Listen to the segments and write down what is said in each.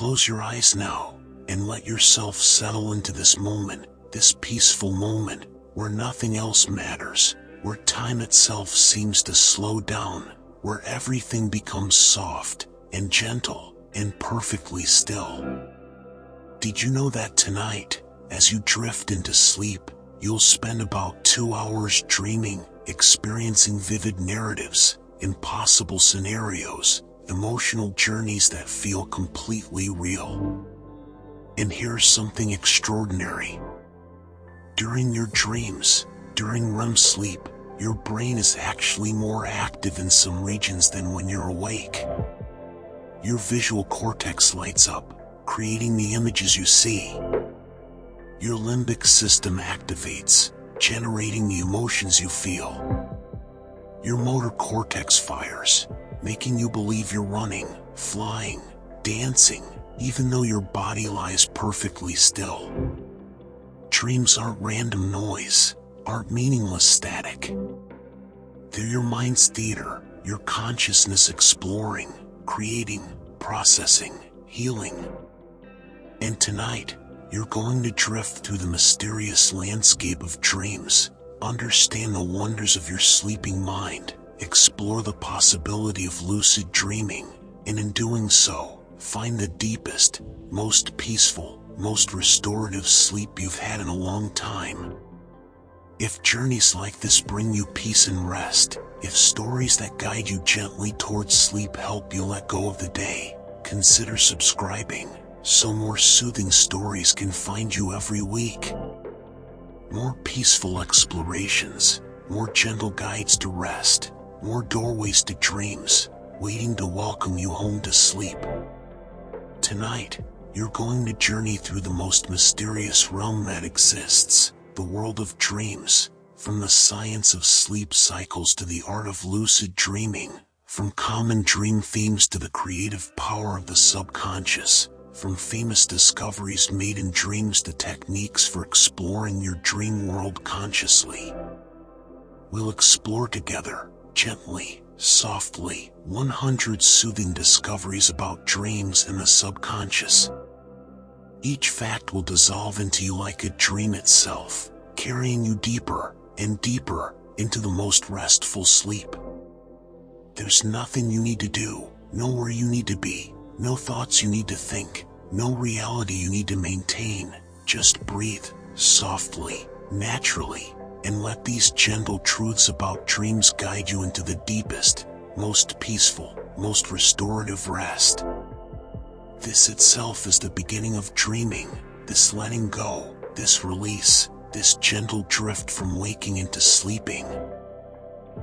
Close your eyes now, and let yourself settle into this moment, this peaceful moment, where nothing else matters, where time itself seems to slow down, where everything becomes soft, and gentle, and perfectly still. Did you know that tonight, as you drift into sleep, you'll spend about 2 hours dreaming, experiencing vivid narratives, impossible scenarios, emotional journeys that feel completely real? And here's something extraordinary. During your dreams, during REM sleep, your brain is actually more active in some regions than when you're awake. Your visual cortex lights up, creating the images you see. Your limbic system activates, generating the emotions you feel. Your motor cortex fires, making you believe you're running, flying, dancing, even though your body lies perfectly still. Dreams aren't random noise, aren't meaningless static. They're your mind's theater, your consciousness exploring, creating, processing, healing. And tonight, you're going to drift through the mysterious landscape of dreams, understand the wonders of your sleeping mind, explore the possibility of lucid dreaming, and in doing so, find the deepest, most peaceful, most restorative sleep you've had in a long time. If journeys like this bring you peace and rest, if stories that guide you gently towards sleep help you let go of the day, consider subscribing, so more soothing stories can find you every week. More peaceful explorations, more gentle guides to rest, more doorways to dreams, waiting to welcome you home to sleep. Tonight, you're going to journey through the most mysterious realm that exists, the world of dreams, from the science of sleep cycles to the art of lucid dreaming, from common dream themes to the creative power of the subconscious, from famous discoveries made in dreams to techniques for exploring your dream world consciously. We'll explore together, gently, softly, 100 soothing discoveries about dreams and the subconscious. Each fact will dissolve into you like a dream itself, carrying you deeper and deeper into the most restful sleep. There's nothing you need to do, nowhere you need to be, no thoughts you need to think, no reality you need to maintain. Just breathe, softly, naturally, and let these gentle truths about dreams guide you into the deepest, most peaceful, most restorative rest. This itself is the beginning of dreaming, this letting go, this release, this gentle drift from waking into sleeping.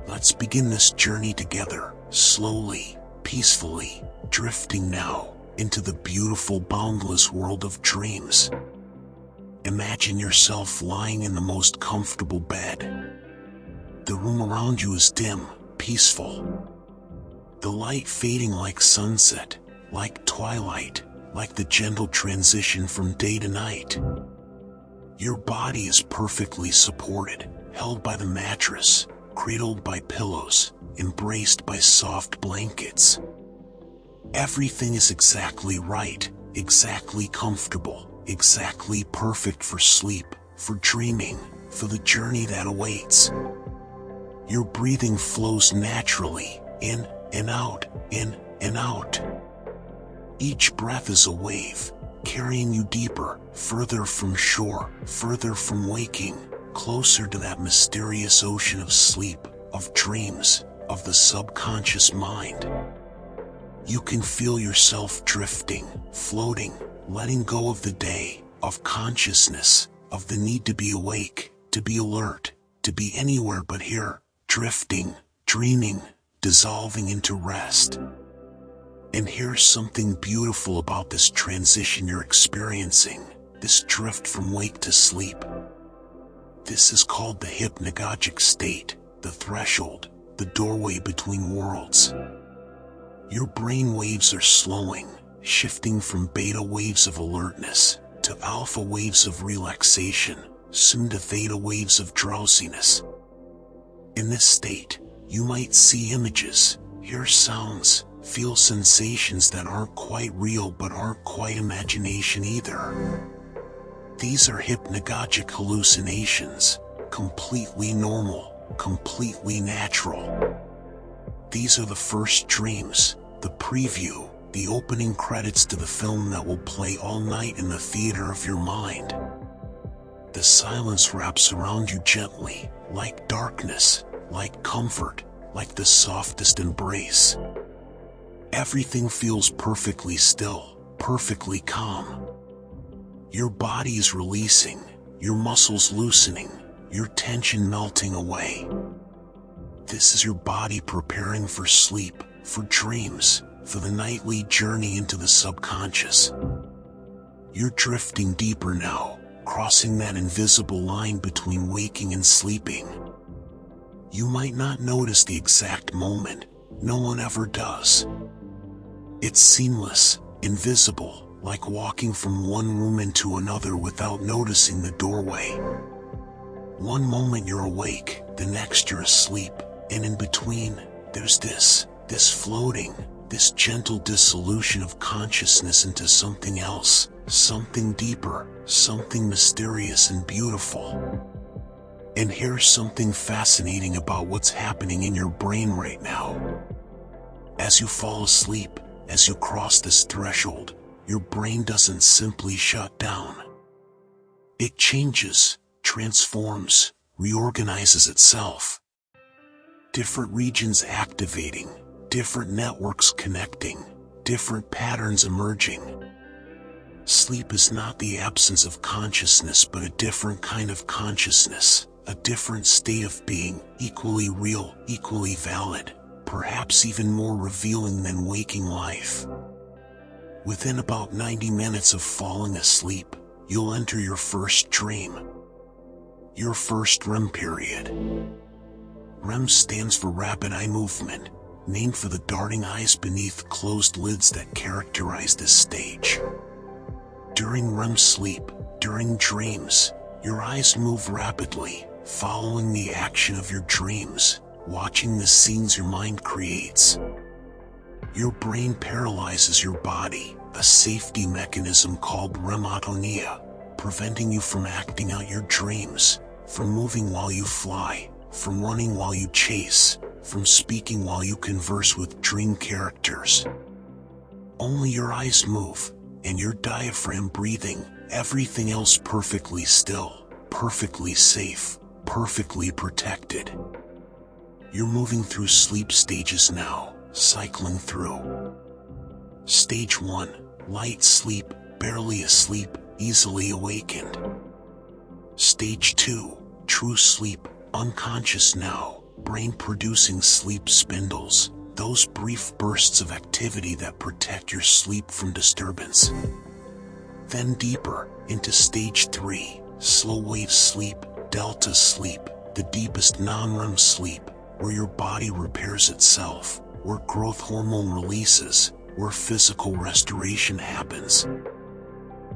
Let's begin this journey together, slowly, peacefully, drifting now into the beautiful, boundless world of dreams. Imagine yourself lying in the most comfortable bed. The room around you is dim, peaceful. The light fading like sunset, like twilight, like the gentle transition from day to night. Your body is perfectly supported, held by the mattress, cradled by pillows, embraced by soft blankets. Everything is exactly right, exactly comfortable, exactly perfect for sleep, for dreaming, for the journey that awaits. Your breathing flows naturally, in and out, in and out. Each breath is a wave, carrying you deeper, further from shore, further from waking, closer to that mysterious ocean of sleep, of dreams, of the subconscious mind. You can feel yourself drifting, floating, letting go of the day, of consciousness, of the need to be awake, to be alert, to be anywhere but here, drifting, dreaming, dissolving into rest. And here's something beautiful about this transition you're experiencing, this drift from wake to sleep. This is called the hypnagogic state, the threshold, the doorway between worlds. Your brain waves are slowing, shifting from beta waves of alertness to alpha waves of relaxation, soon to theta waves of drowsiness. In this state, you might see images, hear sounds, feel sensations that aren't quite real but aren't quite imagination either. These are hypnagogic hallucinations, completely normal, completely natural. These are the first dreams, the preview, the opening credits to the film that will play all night in the theater of your mind. The silence wraps around you gently, like darkness, like comfort, like the softest embrace. Everything feels perfectly still, perfectly calm. Your body is releasing, your muscles loosening, your tension melting away. This is your body preparing for sleep, for dreams, for the nightly journey into the subconscious. You're drifting deeper now, crossing that invisible line between waking and sleeping. You might not notice the exact moment, no one ever does. It's seamless, invisible, like walking from one room into another without noticing the doorway. One moment you're awake, the next you're asleep, and in between, there's this floating, this gentle dissolution of consciousness into something else, something deeper, something mysterious and beautiful. And here's something fascinating about what's happening in your brain right now. As you fall asleep, as you cross this threshold, your brain doesn't simply shut down. It changes, transforms, reorganizes itself. Different regions activating, different networks connecting, different patterns emerging. Sleep is not the absence of consciousness but a different kind of consciousness, a different state of being, equally real, equally valid, perhaps even more revealing than waking life. Within about 90 minutes of falling asleep, you'll enter your first dream. Your first REM period. REM stands for rapid eye movement, named for the darting eyes beneath closed lids that characterize this stage. During REM sleep, during dreams, your eyes move rapidly, following the action of your dreams, watching the scenes your mind creates. Your brain paralyzes your body, a safety mechanism called rematonia, preventing you from acting out your dreams, from moving while you fly, from running while you chase, from speaking while you converse with dream characters. Only your eyes move, and your diaphragm breathing, everything else perfectly still, perfectly safe, perfectly protected. You're moving through sleep stages now, cycling through. Stage 1, light sleep, barely asleep, easily awakened. Stage 2, true sleep, unconscious now, brain producing sleep spindles, those brief bursts of activity that protect your sleep from disturbance. Then deeper, into stage 3, slow wave sleep, delta sleep, the deepest non-REM sleep, where your body repairs itself, where growth hormone releases, where physical restoration happens.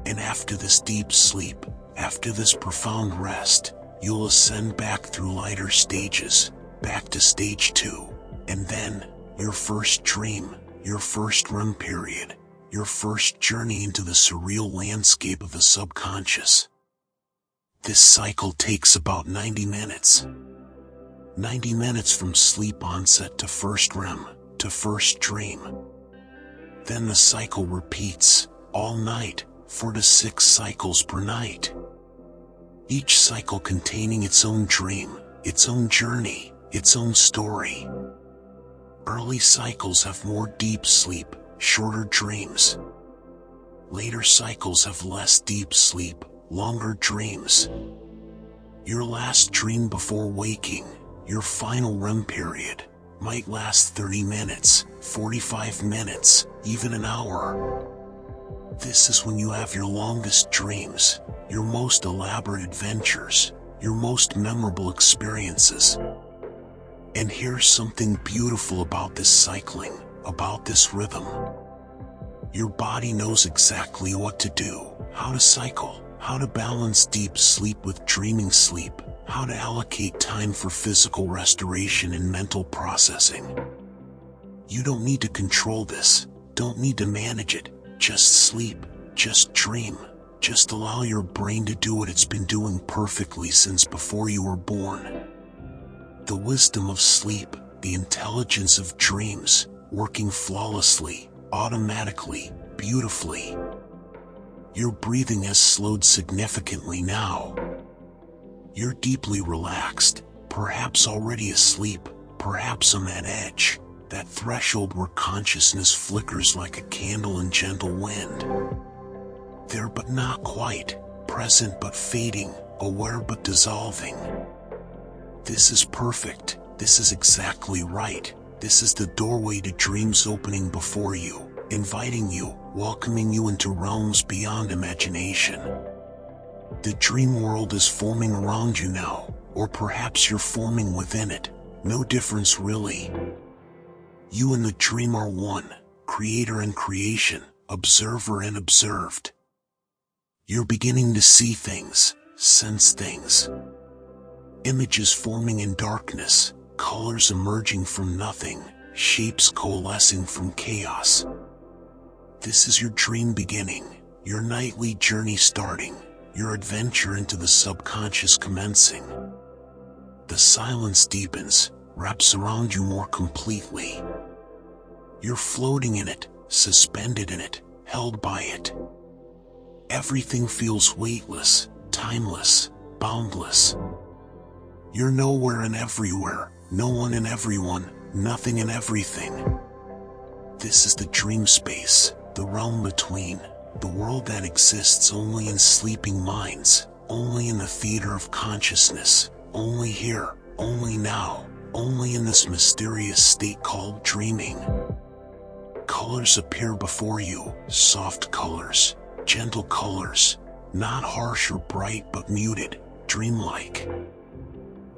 And after this deep sleep, after this profound rest, you'll ascend back through lighter stages, back to stage 2, and then, your first dream, your first REM period, your first journey into the surreal landscape of the subconscious. This cycle takes about 90 minutes. 90 minutes from sleep onset to first REM, to first dream. Then the cycle repeats, all night, 4 to 6 cycles per night. Each cycle containing its own dream, its own journey, its own story. Early cycles have more deep sleep, shorter dreams. Later cycles have less deep sleep, longer dreams. Your last dream before waking, your final REM period, might last 30 minutes, 45 minutes, even an hour. This is when you have your longest dreams, your most elaborate adventures, your most memorable experiences. And here's something beautiful about this cycling, about this rhythm. Your body knows exactly what to do, how to cycle, how to balance deep sleep with dreaming sleep, how to allocate time for physical restoration and mental processing. You don't need to control this, don't need to manage it. Just sleep, just dream, just allow your brain to do what it's been doing perfectly since before you were born. The wisdom of sleep, the intelligence of dreams, working flawlessly, automatically, beautifully. Your breathing has slowed significantly now. You're deeply relaxed, perhaps already asleep, perhaps on that edge, that threshold where consciousness flickers like a candle in gentle wind. There but not quite, present but fading, aware but dissolving. This is perfect, this is exactly right, this is the doorway to dreams opening before you, inviting you, welcoming you into realms beyond imagination. The dream world is forming around you now, or perhaps you're forming within it, no difference really. You and the dream are one, creator and creation, observer and observed. You're beginning to see things, sense things. Images forming in darkness, colors emerging from nothing, shapes coalescing from chaos. This is your dream beginning, your nightly journey starting, your adventure into the subconscious commencing. The silence deepens, wraps around you more completely. You're floating in it, suspended in it, held by it. Everything feels weightless, timeless, boundless. You're nowhere and everywhere, no one and everyone, nothing and everything. This is the dream space, the realm between, the world that exists only in sleeping minds, only in the theater of consciousness, only here, only now, only in this mysterious state called dreaming. Colors appear before you, soft colors, gentle colors, not harsh or bright but muted, dreamlike.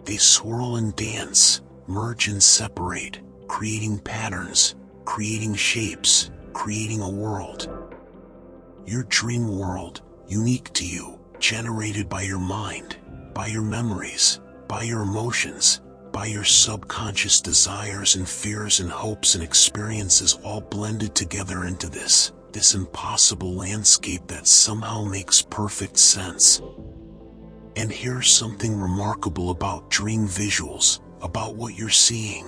They swirl and dance, merge and separate, creating patterns, creating shapes, creating a world. Your dream world, unique to you, generated by your mind, by your memories, by your emotions, by your subconscious desires and fears and hopes and experiences all blended together into this impossible landscape that somehow makes perfect sense. And here's something remarkable about dream visuals, about what you're seeing.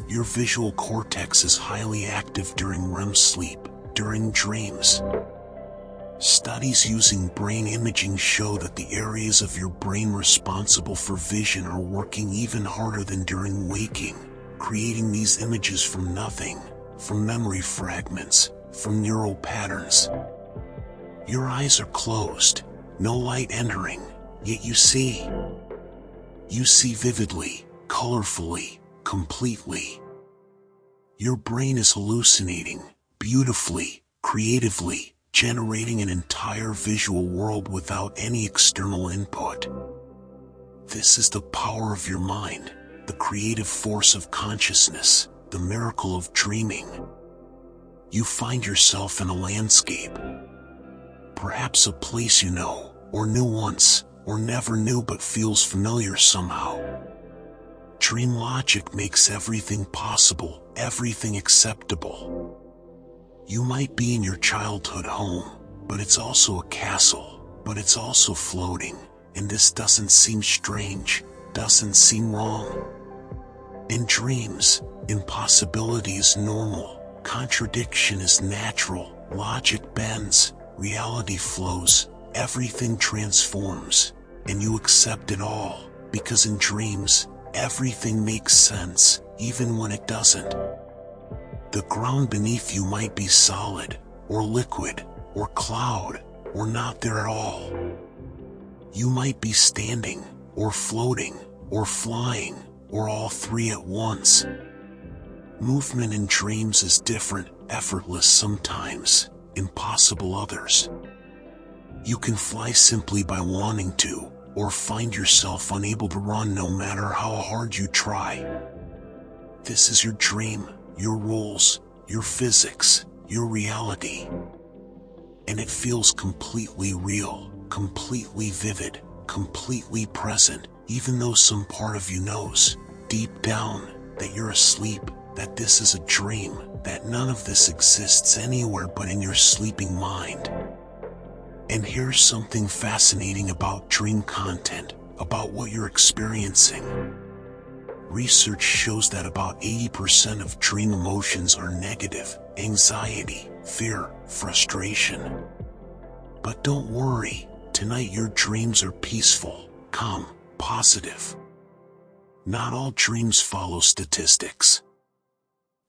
Your visual cortex is highly active during REM sleep, during dreams. Studies using brain imaging show that the areas of your brain responsible for vision are working even harder than during waking, creating these images from nothing, from memory fragments, from neural patterns. Your eyes are closed, no light entering, yet you see. You see vividly, colorfully, completely. Your brain is hallucinating, beautifully, creatively, generating an entire visual world without any external input. This is the power of your mind, the creative force of consciousness, the miracle of dreaming. You find yourself in a landscape. Perhaps a place you know, or knew once, or never knew but feels familiar somehow. Dream logic makes everything possible, everything acceptable. You might be in your childhood home, but it's also a castle, but it's also floating, and this doesn't seem strange, doesn't seem wrong. In dreams, impossibility is normal, contradiction is natural, logic bends, reality flows, everything transforms, and you accept it all, because in dreams, everything makes sense, even when it doesn't. The ground beneath you might be solid, or liquid, or cloud, or not there at all. You might be standing, or floating, or flying, or all three at once. Movement in dreams is different, effortless sometimes, impossible others. You can fly simply by wanting to, or find yourself unable to run no matter how hard you try. This is your dream, your rules, your physics, your reality. And it feels completely real, completely vivid, completely present, even though some part of you knows, deep down, that you're asleep, that this is a dream, that none of this exists anywhere but in your sleeping mind. And here's something fascinating about dream content, about what you're experiencing. Research shows that about 80% of dream emotions are negative: anxiety, fear, frustration. But don't worry, tonight your dreams are peaceful, calm, positive. Not all dreams follow statistics.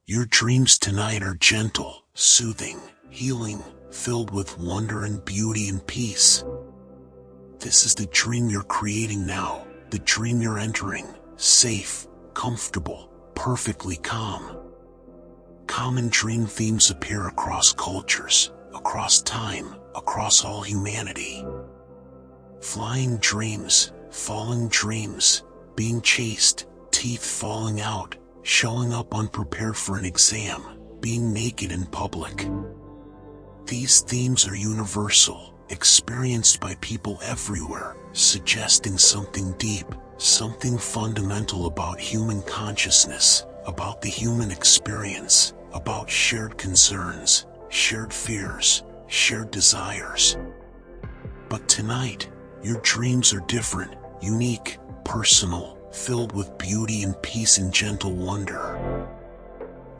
Your dreams tonight are gentle, soothing, healing, filled with wonder and beauty and peace. This is the dream you're creating now, the dream you're entering, safe, comfortable, perfectly calm. Common dream themes appear across cultures, across time, across all humanity. Flying dreams, falling dreams, being chased, teeth falling out, showing up unprepared for an exam, being naked in public. These themes are universal, experienced by people everywhere, suggesting something deep, something fundamental about human consciousness, about the human experience, about shared concerns, shared fears, shared desires. But tonight, your dreams are different, unique, personal, filled with beauty and peace and gentle wonder.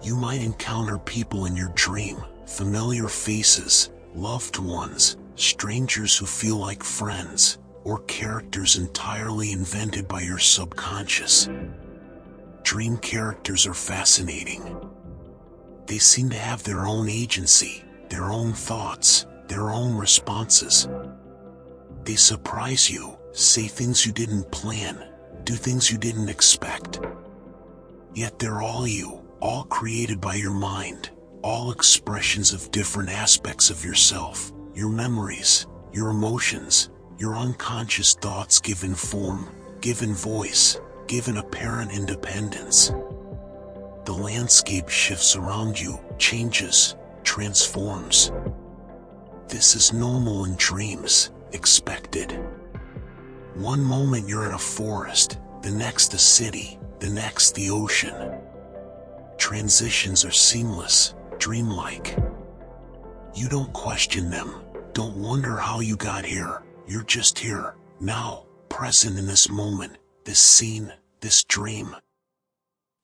You might encounter people in your dream, familiar faces, loved ones, strangers who feel like friends, or characters entirely invented by your subconscious. Dream characters are fascinating. They seem to have their own agency, their own thoughts, their own responses. They surprise you, say things you didn't plan, do things you didn't expect. Yet they're all you, all created by your mind, all expressions of different aspects of yourself, your memories, your emotions, your unconscious thoughts given form, given voice, given apparent independence. The landscape shifts around you, changes, transforms. This is normal in dreams, expected. One moment you're in a forest, the next a city, the next the ocean. Transitions are seamless, dreamlike. You don't question them, don't wonder how you got here, you're just here, now, present in this moment, this scene, this dream.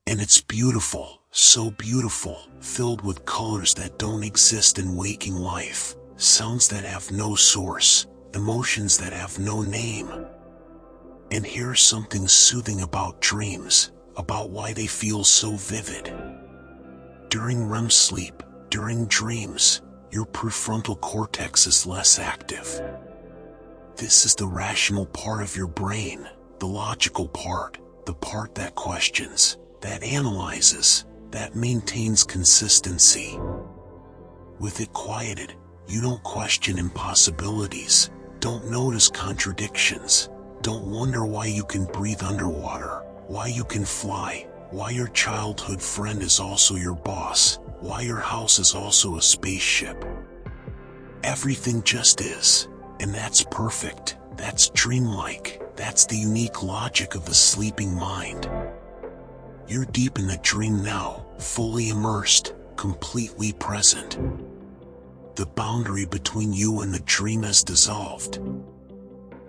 And it's beautiful, so beautiful, filled with colors that don't exist in waking life, sounds that have no source, emotions that have no name. And here's something soothing about dreams, about why they feel so vivid. During REM sleep, during dreams, your prefrontal cortex is less active. This is the rational part of your brain, the logical part, the part that questions, that analyzes, that maintains consistency. With it quieted, you don't question impossibilities, don't notice contradictions, don't wonder why you can breathe underwater, why you can fly, why your childhood friend is also your boss, why your house is also a spaceship. Everything just is, and that's perfect, that's dreamlike, that's the unique logic of the sleeping mind. You're deep in the dream now, fully immersed, completely present. The boundary between you and the dream has dissolved.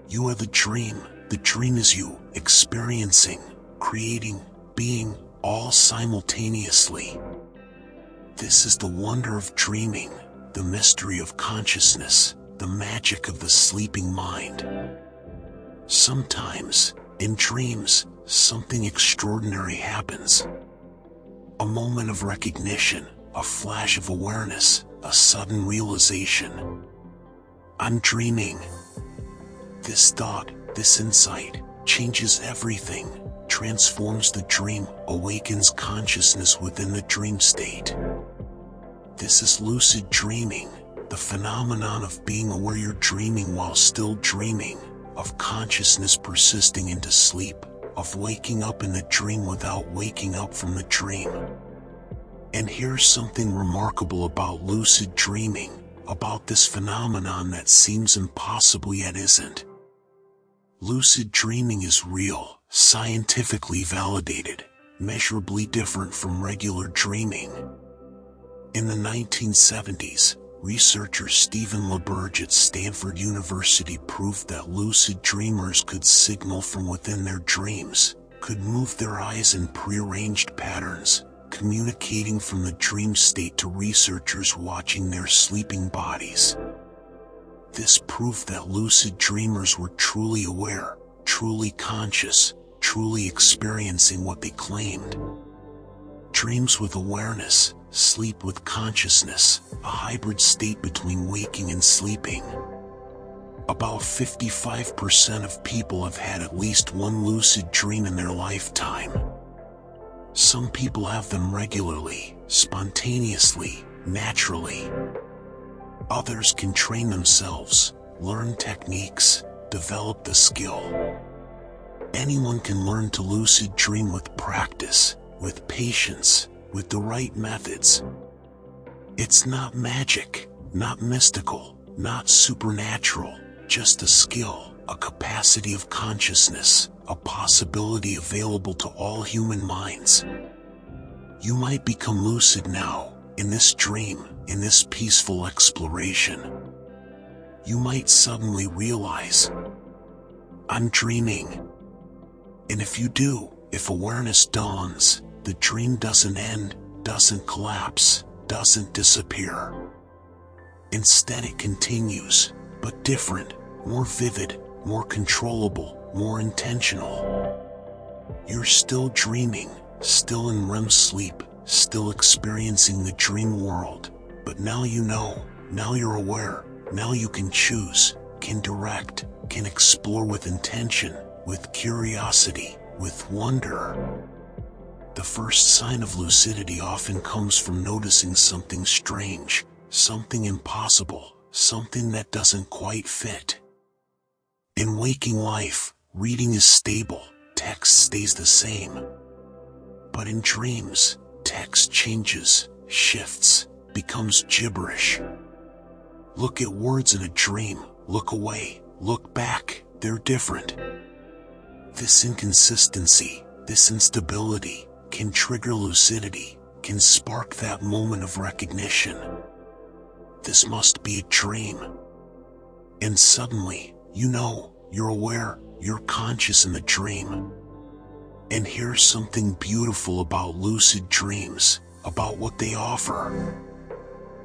You are the dream is you, experiencing, creating, being, all simultaneously. This is the wonder of dreaming, the mystery of consciousness, the magic of the sleeping mind. Sometimes, in dreams, something extraordinary happens. A moment of recognition, a flash of awareness, a sudden realization. I'm dreaming. This thought, this insight, changes everything, transforms the dream, awakens consciousness within the dream state. This is lucid dreaming, the phenomenon of being aware you're dreaming while still dreaming, of consciousness persisting into sleep, of waking up in the dream without waking up from the dream. And here's something remarkable about lucid dreaming, about this phenomenon that seems impossible yet isn't. Lucid dreaming is real, scientifically validated. measurably different from regular dreaming. In the 1970s, researcher Stephen LaBerge at Stanford University proved that lucid dreamers could signal from within their dreams, could move their eyes in prearranged patterns, communicating from the dream state to researchers watching their sleeping bodies. This proved that lucid dreamers were truly aware, truly conscious, truly experiencing what they claimed. Dreams with awareness, sleep with consciousness, a hybrid state between waking and sleeping. About 55% of people have had at least one lucid dream in their lifetime. Some people have them regularly, spontaneously, naturally. Others can train themselves, learn techniques, develop the skill. Anyone can learn to lucid dream with practice, with patience, with the right methods. It's not magic, not mystical, not supernatural, just a skill, a capacity of consciousness, a possibility available to all human minds. You might become lucid now, in this dream, in this peaceful exploration. You might suddenly realize, I'm dreaming. And if you do, if awareness dawns, the dream doesn't end, doesn't collapse, doesn't disappear. Instead it continues, but different, more vivid, more controllable, more intentional. You're still dreaming, still in REM sleep, still experiencing the dream world, but now you know, now you're aware, now you can choose, can direct, can explore with intention, with curiosity, with wonder. The first sign of lucidity often comes from noticing something strange, something impossible, something that doesn't quite fit. In waking life, reading is stable, text stays the same. But in dreams, text changes, shifts, becomes gibberish. Look at words in a dream, look away, look back, they're different. This inconsistency, this instability, can trigger lucidity, can spark that moment of recognition. This must be a dream. And suddenly, you know, you're aware, you're conscious in the dream. And here's something beautiful about lucid dreams, about what they offer.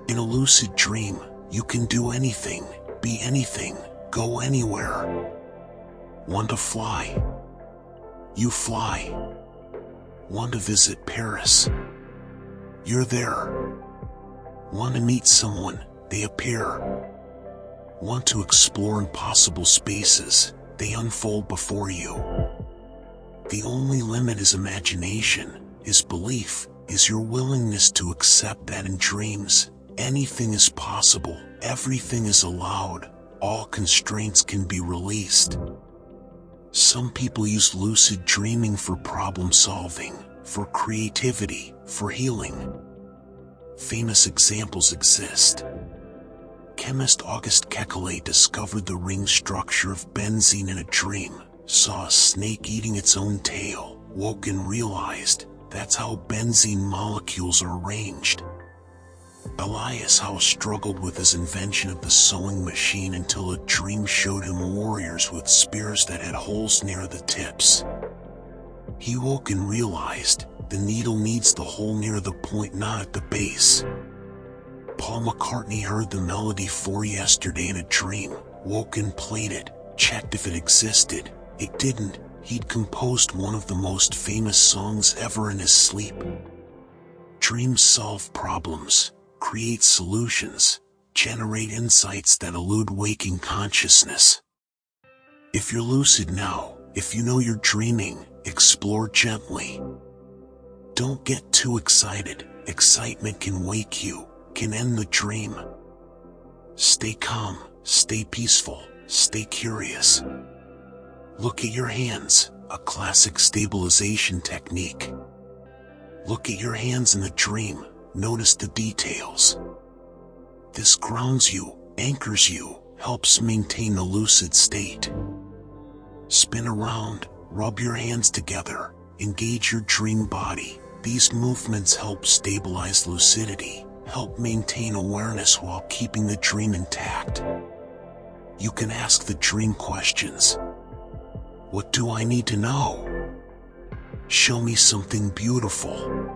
In a lucid dream, you can do anything, be anything, go anywhere. Want to fly? You fly. Want to visit Paris? You're there. Want to meet someone? They appear. Want to explore impossible spaces? They unfold before you. The only limit is imagination, is belief, is your willingness to accept that in dreams, anything is possible, everything is allowed, all constraints can be released. Some people use lucid dreaming for problem solving, for creativity, for healing. Famous examples exist. Chemist August Kekulé discovered the ring structure of benzene in a dream, saw a snake eating its own tail, woke and realized that's how benzene molecules are arranged. Elias Howe struggled with his invention of the sewing machine until a dream showed him warriors with spears that had holes near the tips. He woke and realized the needle needs the hole near the point, not at the base. Paul McCartney heard the melody for yesterday in a dream, woke and played it, checked if it existed. It didn't. He'd composed one of the most famous songs ever in his sleep. Dreams solve problems, create solutions, generate insights that elude waking consciousness. If you're lucid now, if you know you're dreaming, explore gently. Don't get too excited. Excitement can wake you, can end the dream. Stay calm, stay peaceful, stay curious. Look at your hands, a classic stabilization technique. Look at your hands in the dream, notice the details. This grounds you, anchors you, helps maintain the lucid state. Spin around, rub your hands together, Engage your dream body. These movements help stabilize lucidity, help maintain awareness while keeping the dream intact. You can ask the dream questions. What do I need to know? Show me something beautiful.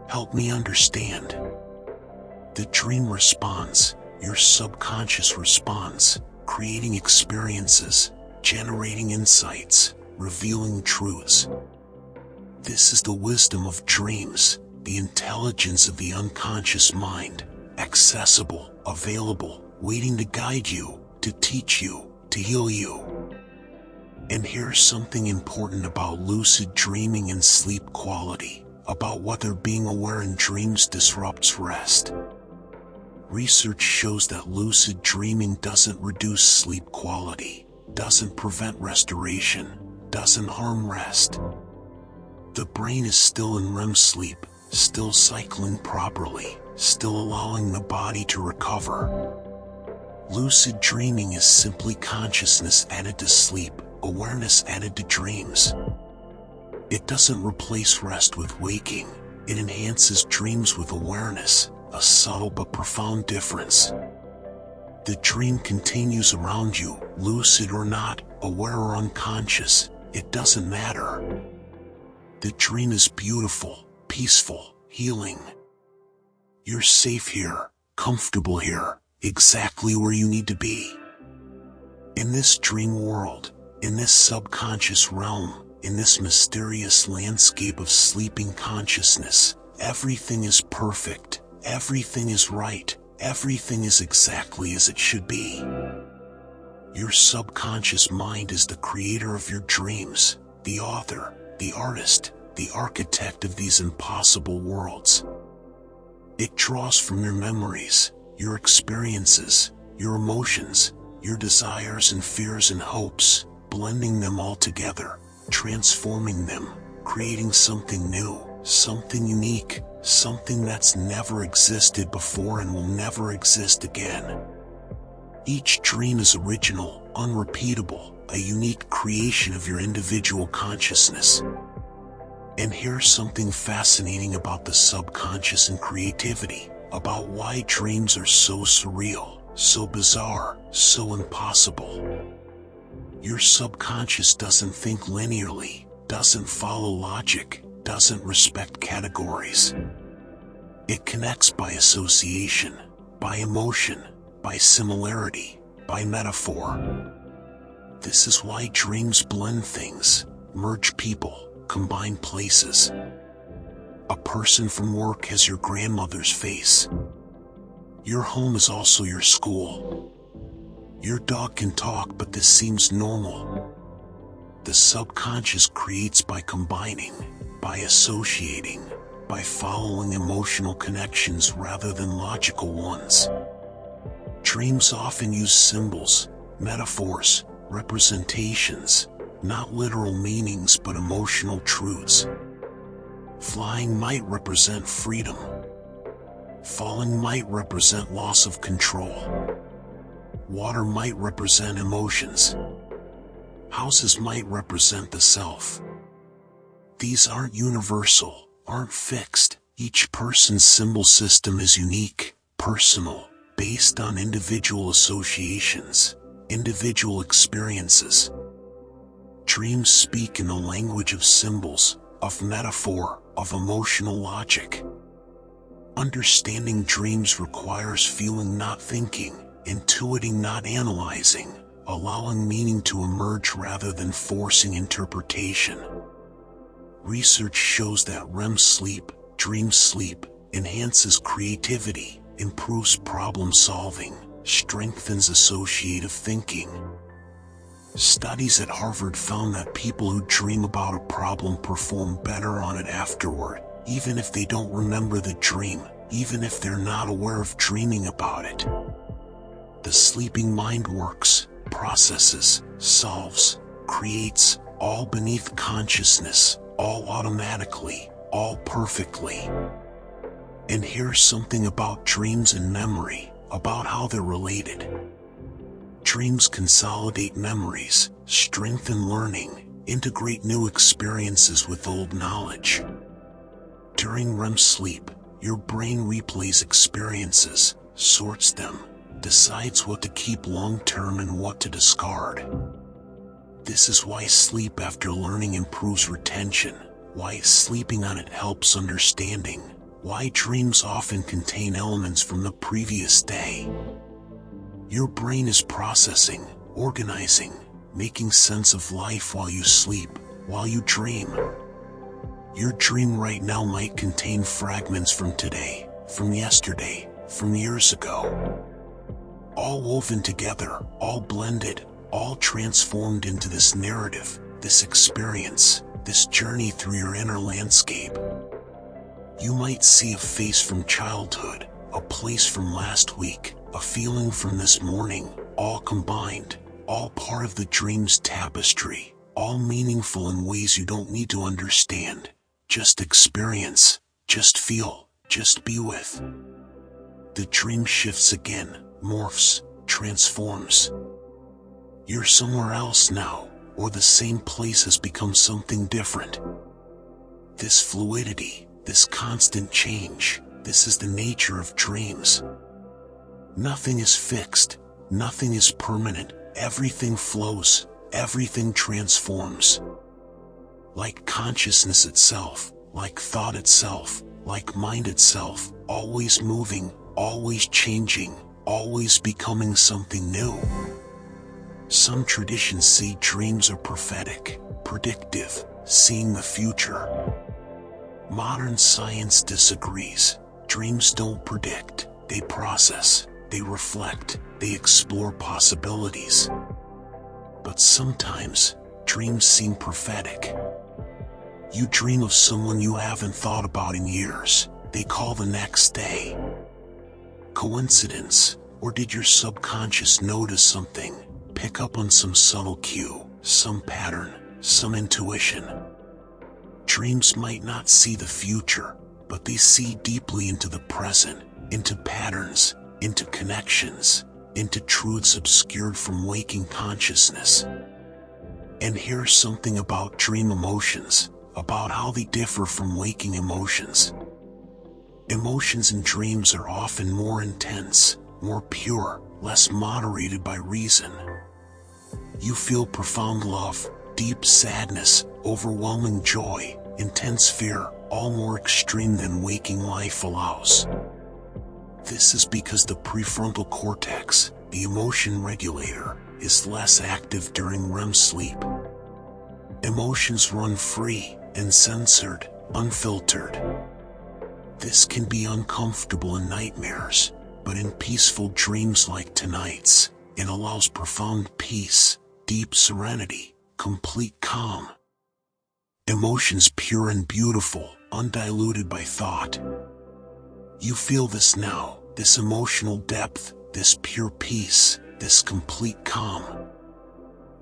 Help me understand. The dream responds. Your subconscious responds, creating experiences, generating insights, revealing truths. This is the wisdom of dreams, the intelligence of the unconscious mind, accessible, available, waiting to guide you, to teach you, to heal you. And here's something important about lucid dreaming and sleep quality, about whether being aware in dreams disrupts rest. Research shows that lucid dreaming doesn't reduce sleep quality, doesn't prevent restoration, doesn't harm rest. The brain is still in REM sleep, still cycling properly, still allowing the body to recover. Lucid dreaming is simply consciousness added to sleep, awareness added to dreams. It doesn't replace rest with waking, it enhances dreams with awareness, a subtle but profound difference. The dream continues around you, lucid or not, aware or unconscious, it doesn't matter. The dream is beautiful, peaceful, healing. You're safe here, comfortable here, exactly where you need to be. In this dream world, in this subconscious realm, in this mysterious landscape of sleeping consciousness, everything is perfect, everything is right, everything is exactly as it should be. Your subconscious mind is the creator of your dreams, the author, the artist, the architect of these impossible worlds. It draws from your memories, your experiences, your emotions, your desires and fears and hopes, blending them all together, transforming them, creating something new, something unique, something that's never existed before and will never exist again. Each dream is original, unrepeatable, a unique creation of your individual consciousness. And here's something fascinating about the subconscious and creativity, about why dreams are so surreal, so bizarre, so impossible. Your subconscious doesn't think linearly, doesn't follow logic, doesn't respect categories. It connects by association, by emotion, by similarity, by metaphor. This is why dreams blend things, merge people, combine places. A person from work has your grandmother's face. Your home is also your school. Your dog can talk, but this seems normal. The subconscious creates by combining, by associating, by following emotional connections rather than logical ones. Dreams often use symbols, metaphors, representations, not literal meanings but emotional truths. Flying might represent freedom. Falling might represent loss of control. Water might represent emotions. Houses might represent the self. These aren't universal, aren't fixed. Each person's symbol system is unique, personal, based on individual associations, individual experiences. Dreams speak in the language of symbols, of metaphor, of emotional logic. Understanding dreams requires feeling, not thinking, intuiting, not analyzing, allowing meaning to emerge rather than forcing interpretation. Research shows that REM sleep, dream sleep, enhances creativity, improves problem solving, strengthens associative thinking. Studies at Harvard found that people who dream about a problem perform better on it afterward, even if they don't remember the dream, even if they're not aware of dreaming about it. The sleeping mind works, processes, solves, creates, all beneath consciousness, all automatically, all perfectly. And here's something about dreams and memory, about how they're related. Dreams consolidate memories, strengthen learning, integrate new experiences with old knowledge. During REM sleep, your brain replays experiences, sorts them, decides what to keep long-term and what to discard. This is why sleep after learning improves retention, why sleeping on it helps understanding, why dreams often contain elements from the previous day. Your brain is processing, organizing, making sense of life while you sleep, while you dream. Your dream right now might contain fragments from today, from yesterday, from years ago. All woven together, all blended, all transformed into this narrative, this experience, this journey through your inner landscape. You might see a face from childhood, a place from last week, a feeling from this morning, all combined, all part of the dream's tapestry, all meaningful in ways you don't need to understand. Just experience, just feel, just be with. The dream shifts again, morphs, transforms. You're somewhere else now, or the same place has become something different. This fluidity, this constant change, this is the nature of dreams. Nothing is fixed, nothing is permanent, everything flows, everything transforms. Like consciousness itself, like thought itself, like mind itself, always moving, always changing, always becoming something new. Some traditions say dreams are prophetic, predictive, seeing the future. Modern science disagrees. Dreams don't predict, they process, they reflect, they explore possibilities. But sometimes, dreams seem prophetic. You dream of someone you haven't thought about in years. They call the next day. Coincidence, or did your subconscious notice something, pick up on some subtle cue, some pattern, some intuition? Dreams might not see the future, but they see deeply into the present, into patterns, into connections, into truths obscured from waking consciousness. And here's something about dream emotions, about how they differ from waking emotions. Emotions in dreams are often more intense, more pure, less moderated by reason. You feel profound love, deep sadness, overwhelming joy, intense fear, all more extreme than waking life allows. This is because the prefrontal cortex, the emotion regulator, is less active during REM sleep. Emotions run free, uncensored, unfiltered. This can be uncomfortable in nightmares, but in peaceful dreams like tonight's, it allows profound peace, deep serenity, complete calm. Emotions pure and beautiful, undiluted by thought. You feel this now, this emotional depth, this pure peace, this complete calm.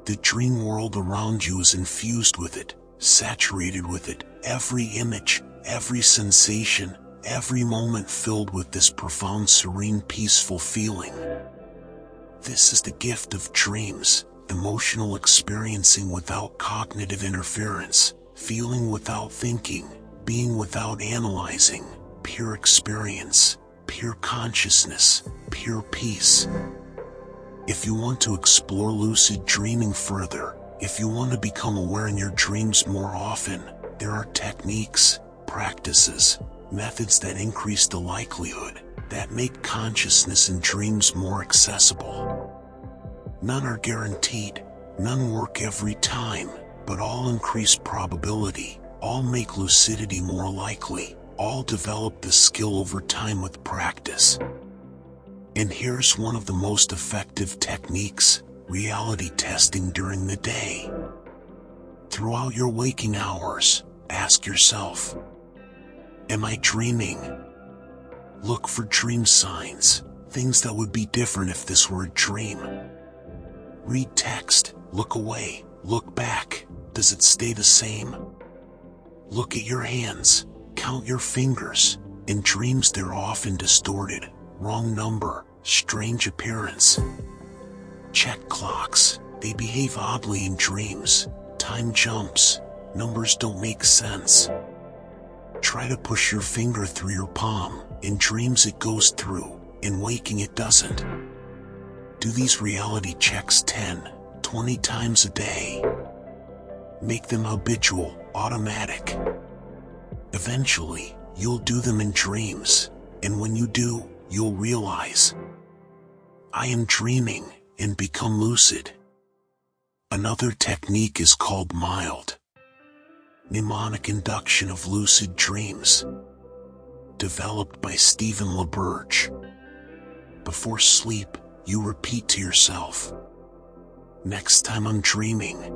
The dream world around you is infused with it, saturated with it, every image, every sensation, every moment filled with this profound, serene, peaceful feeling. This is the gift of dreams, emotional experiencing without cognitive interference, feeling without thinking, being without analyzing, pure experience, pure consciousness, pure peace. If you want to explore lucid dreaming further, if you want to become aware in your dreams more often, there are techniques, practices, methods that increase the likelihood, that make consciousness in dreams more accessible. None are guaranteed, none work every time, but all increase probability, all make lucidity more likely, all develop the skill over time with practice. And here's one of the most effective techniques, reality testing during the day. Throughout your waking hours, ask yourself, am I dreaming? Look for dream signs, things that would be different if this were a dream. Read text, look away, look back, does it stay the same? Look at your hands, count your fingers. In dreams they're often distorted, wrong number, strange appearance. Check clocks, they behave oddly in dreams. Time jumps. Numbers don't make sense. Try to push your finger through your palm. In dreams it goes through. In waking it doesn't. Do these reality checks 10, 20 times a day. Make them habitual, automatic. Eventually, you'll do them in dreams, and when you do, you'll realize, I am dreaming, and become lucid. Another technique is called mild mnemonic induction of lucid dreams, developed by Stephen LaBerge. Before sleep, you repeat to yourself, next time I'm dreaming,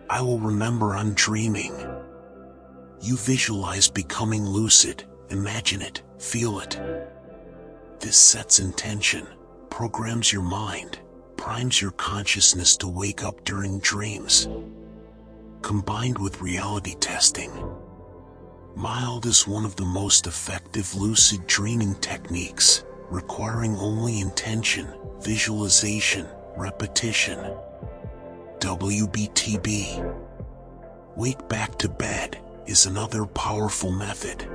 I will remember I'm dreaming. You visualize becoming lucid, imagine it, feel it. This sets intention, programs your mind, primes your consciousness to wake up during dreams. Combined with reality testing, mild is one of the most effective lucid dreaming techniques, requiring only intention, visualization, repetition. WBTB. Wake back to bed is another powerful method.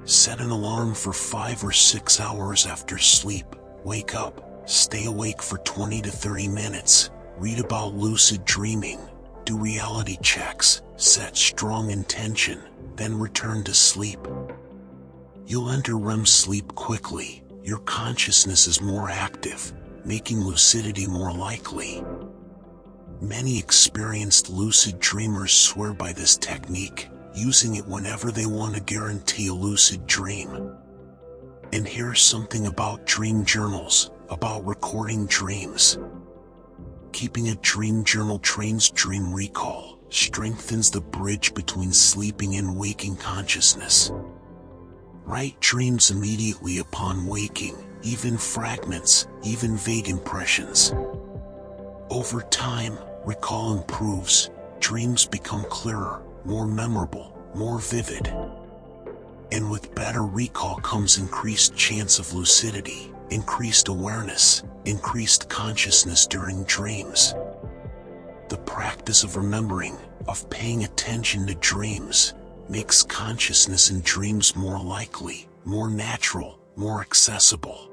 Set an alarm for 5 or 6 hours after sleep. Wake up, stay awake for 20 to 30 minutes, read about lucid dreaming, do reality checks, set strong intention, then return to sleep. You'll enter REM sleep quickly. Your consciousness is more active, making lucidity more likely. Many experienced lucid dreamers swear by this technique, using it whenever they want to guarantee a lucid dream. And here's something about dream journals, about recording dreams. Keeping a dream journal trains dream recall, strengthens the bridge between sleeping and waking consciousness. Write dreams immediately upon waking, even fragments, even vague impressions. Over time, recall improves, dreams become clearer, more memorable, more vivid. And with better recall comes increased chance of lucidity, increased awareness, increased consciousness during dreams. The practice of remembering, of paying attention to dreams, makes consciousness in dreams more likely, more natural, more accessible.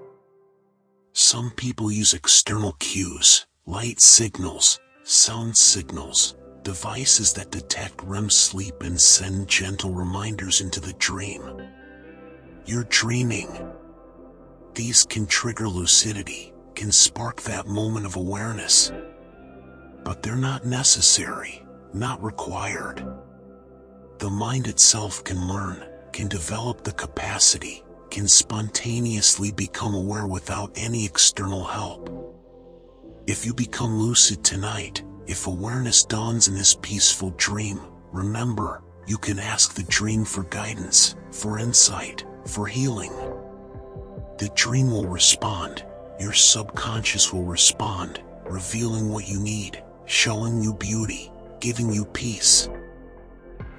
Some people use external cues, light signals, sound signals, devices that detect REM sleep and send gentle reminders into the dream. You're dreaming. These can trigger lucidity, can spark that moment of awareness. But they're not necessary, not required. The mind itself can learn, can develop the capacity, can spontaneously become aware without any external help. If you become lucid tonight, if awareness dawns in this peaceful dream, remember, you can ask the dream for guidance, for insight, for healing. The dream will respond, your subconscious will respond, revealing what you need, showing you beauty, giving you peace.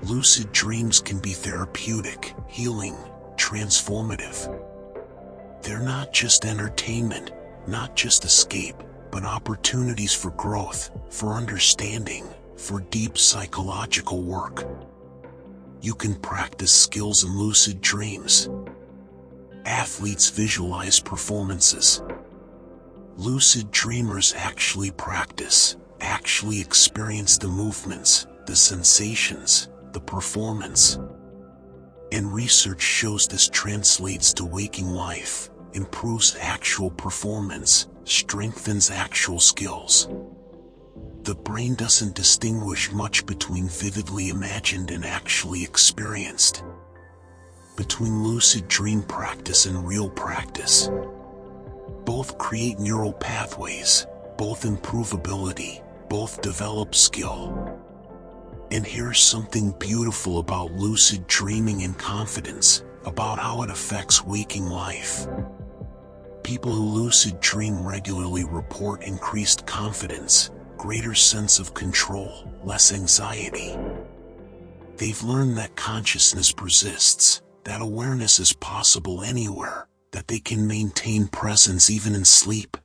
Lucid dreams can be therapeutic, healing, transformative. They're not just entertainment, not just escape, but opportunities for growth, for understanding, for deep psychological work. You can practice skills in lucid dreams. Athletes visualize performances. Lucid dreamers actually practice, actually experience the movements, the sensations, the performance. And research shows this translates to waking life, improves actual performance, strengthens actual skills. The brain doesn't distinguish much between vividly imagined and actually experienced. Between lucid dream practice and real practice. Both create neural pathways, both improve ability, both develop skill. And here's something beautiful about lucid dreaming and confidence, about how it affects waking life. People who lucid dream regularly report increased confidence, greater sense of control, less anxiety. They've learned that consciousness persists, that awareness is possible anywhere, that they can maintain presence even in sleep.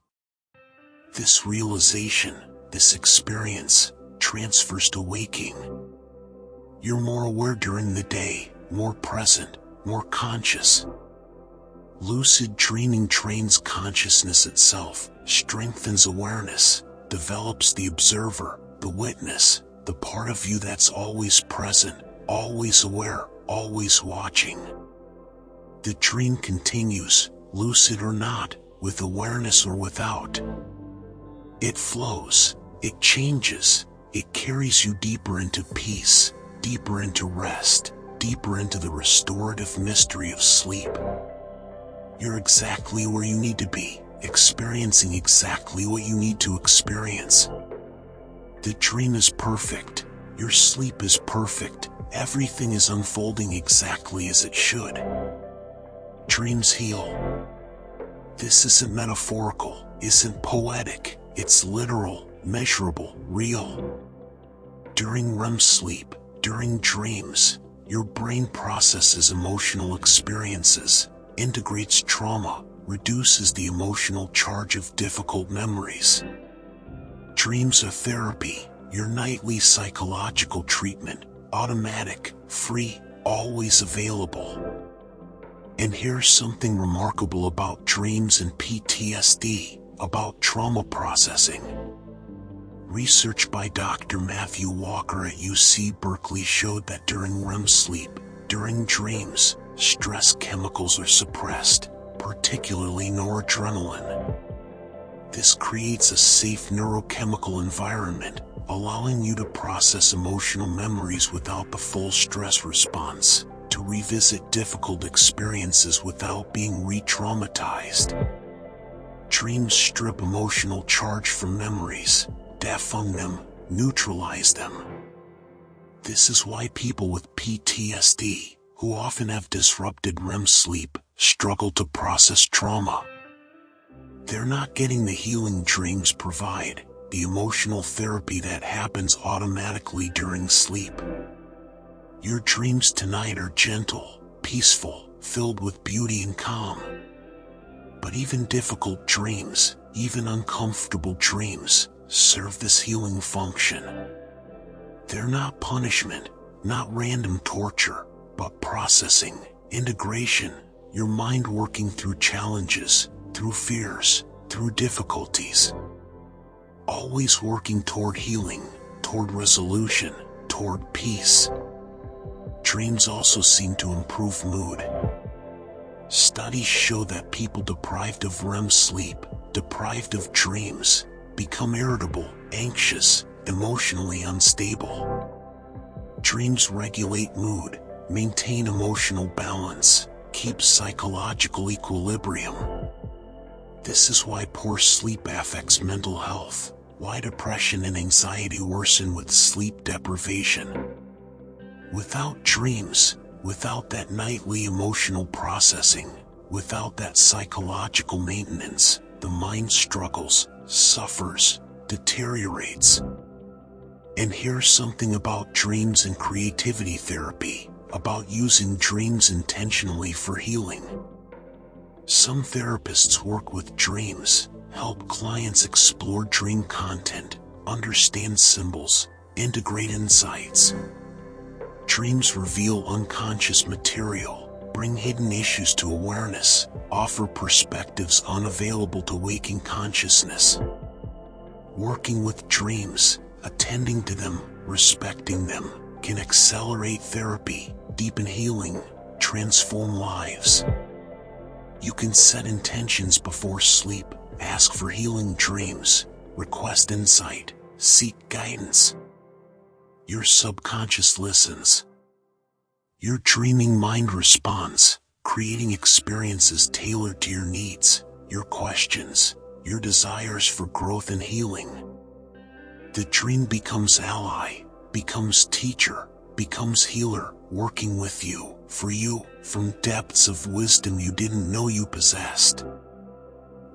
This realization, this experience, transfers to waking. You're more aware during the day, more present, more conscious. Lucid dreaming trains consciousness itself, strengthens awareness, develops the observer, the witness, the part of you that's always present, always aware, always watching. The dream continues, lucid or not, with awareness or without. It flows, it changes, it carries you deeper into peace, deeper into rest, deeper into the restorative mystery of sleep. You're exactly where you need to be, experiencing exactly what you need to experience. The dream is perfect. Your sleep is perfect. Everything is unfolding exactly as it should. Dreams heal. This isn't metaphorical, isn't poetic. It's literal, measurable, real. During REM sleep, during dreams, your brain processes emotional experiences, integrates trauma, reduces the emotional charge of difficult memories. Dreams are therapy, your nightly psychological treatment, automatic, free, always available. And here's something remarkable about dreams and PTSD, about trauma processing. Research by Dr. Matthew Walker at UC Berkeley showed that during REM sleep, during dreams, stress chemicals are suppressed, particularly noradrenaline. This creates a safe neurochemical environment, allowing you to process emotional memories without the full stress response, to revisit difficult experiences without being re-traumatized. Dreams strip emotional charge from memories, defund them, neutralize them. This is why people with PTSD, who often have disrupted REM sleep, struggle to process trauma. They're not getting the healing dreams provide, the emotional therapy that happens automatically during sleep. Your dreams tonight are gentle, peaceful, filled with beauty and calm. But even difficult dreams, even uncomfortable dreams, serve this healing function. They're not punishment, not random torture, but processing, integration, your mind working through challenges, through fears, through difficulties. Always working toward healing, toward resolution, toward peace. Dreams also seem to improve mood. Studies show that people deprived of REM sleep, deprived of dreams, become irritable, anxious, emotionally unstable. Dreams regulate mood, maintain emotional balance, keep psychological equilibrium. This is why poor sleep affects mental health, why depression and anxiety worsen with sleep deprivation. Without dreams, without that nightly emotional processing, without that psychological maintenance, the mind struggles, suffers, deteriorates. And here's something about dreams and creativity therapy, about using dreams intentionally for healing. Some therapists work with dreams, help clients explore dream content, understand symbols, integrate insights. Dreams reveal unconscious material, bring hidden issues to awareness, offer perspectives unavailable to waking consciousness. Working with dreams, attending to them, respecting them, can accelerate therapy, deepen healing, transform lives. You can set intentions before sleep, ask for healing dreams, request insight, seek guidance. Your subconscious listens. Your dreaming mind responds, creating experiences tailored to your needs, your questions, your desires for growth and healing. The dream becomes ally, becomes teacher, becomes healer, working with you, for you, from depths of wisdom you didn't know you possessed.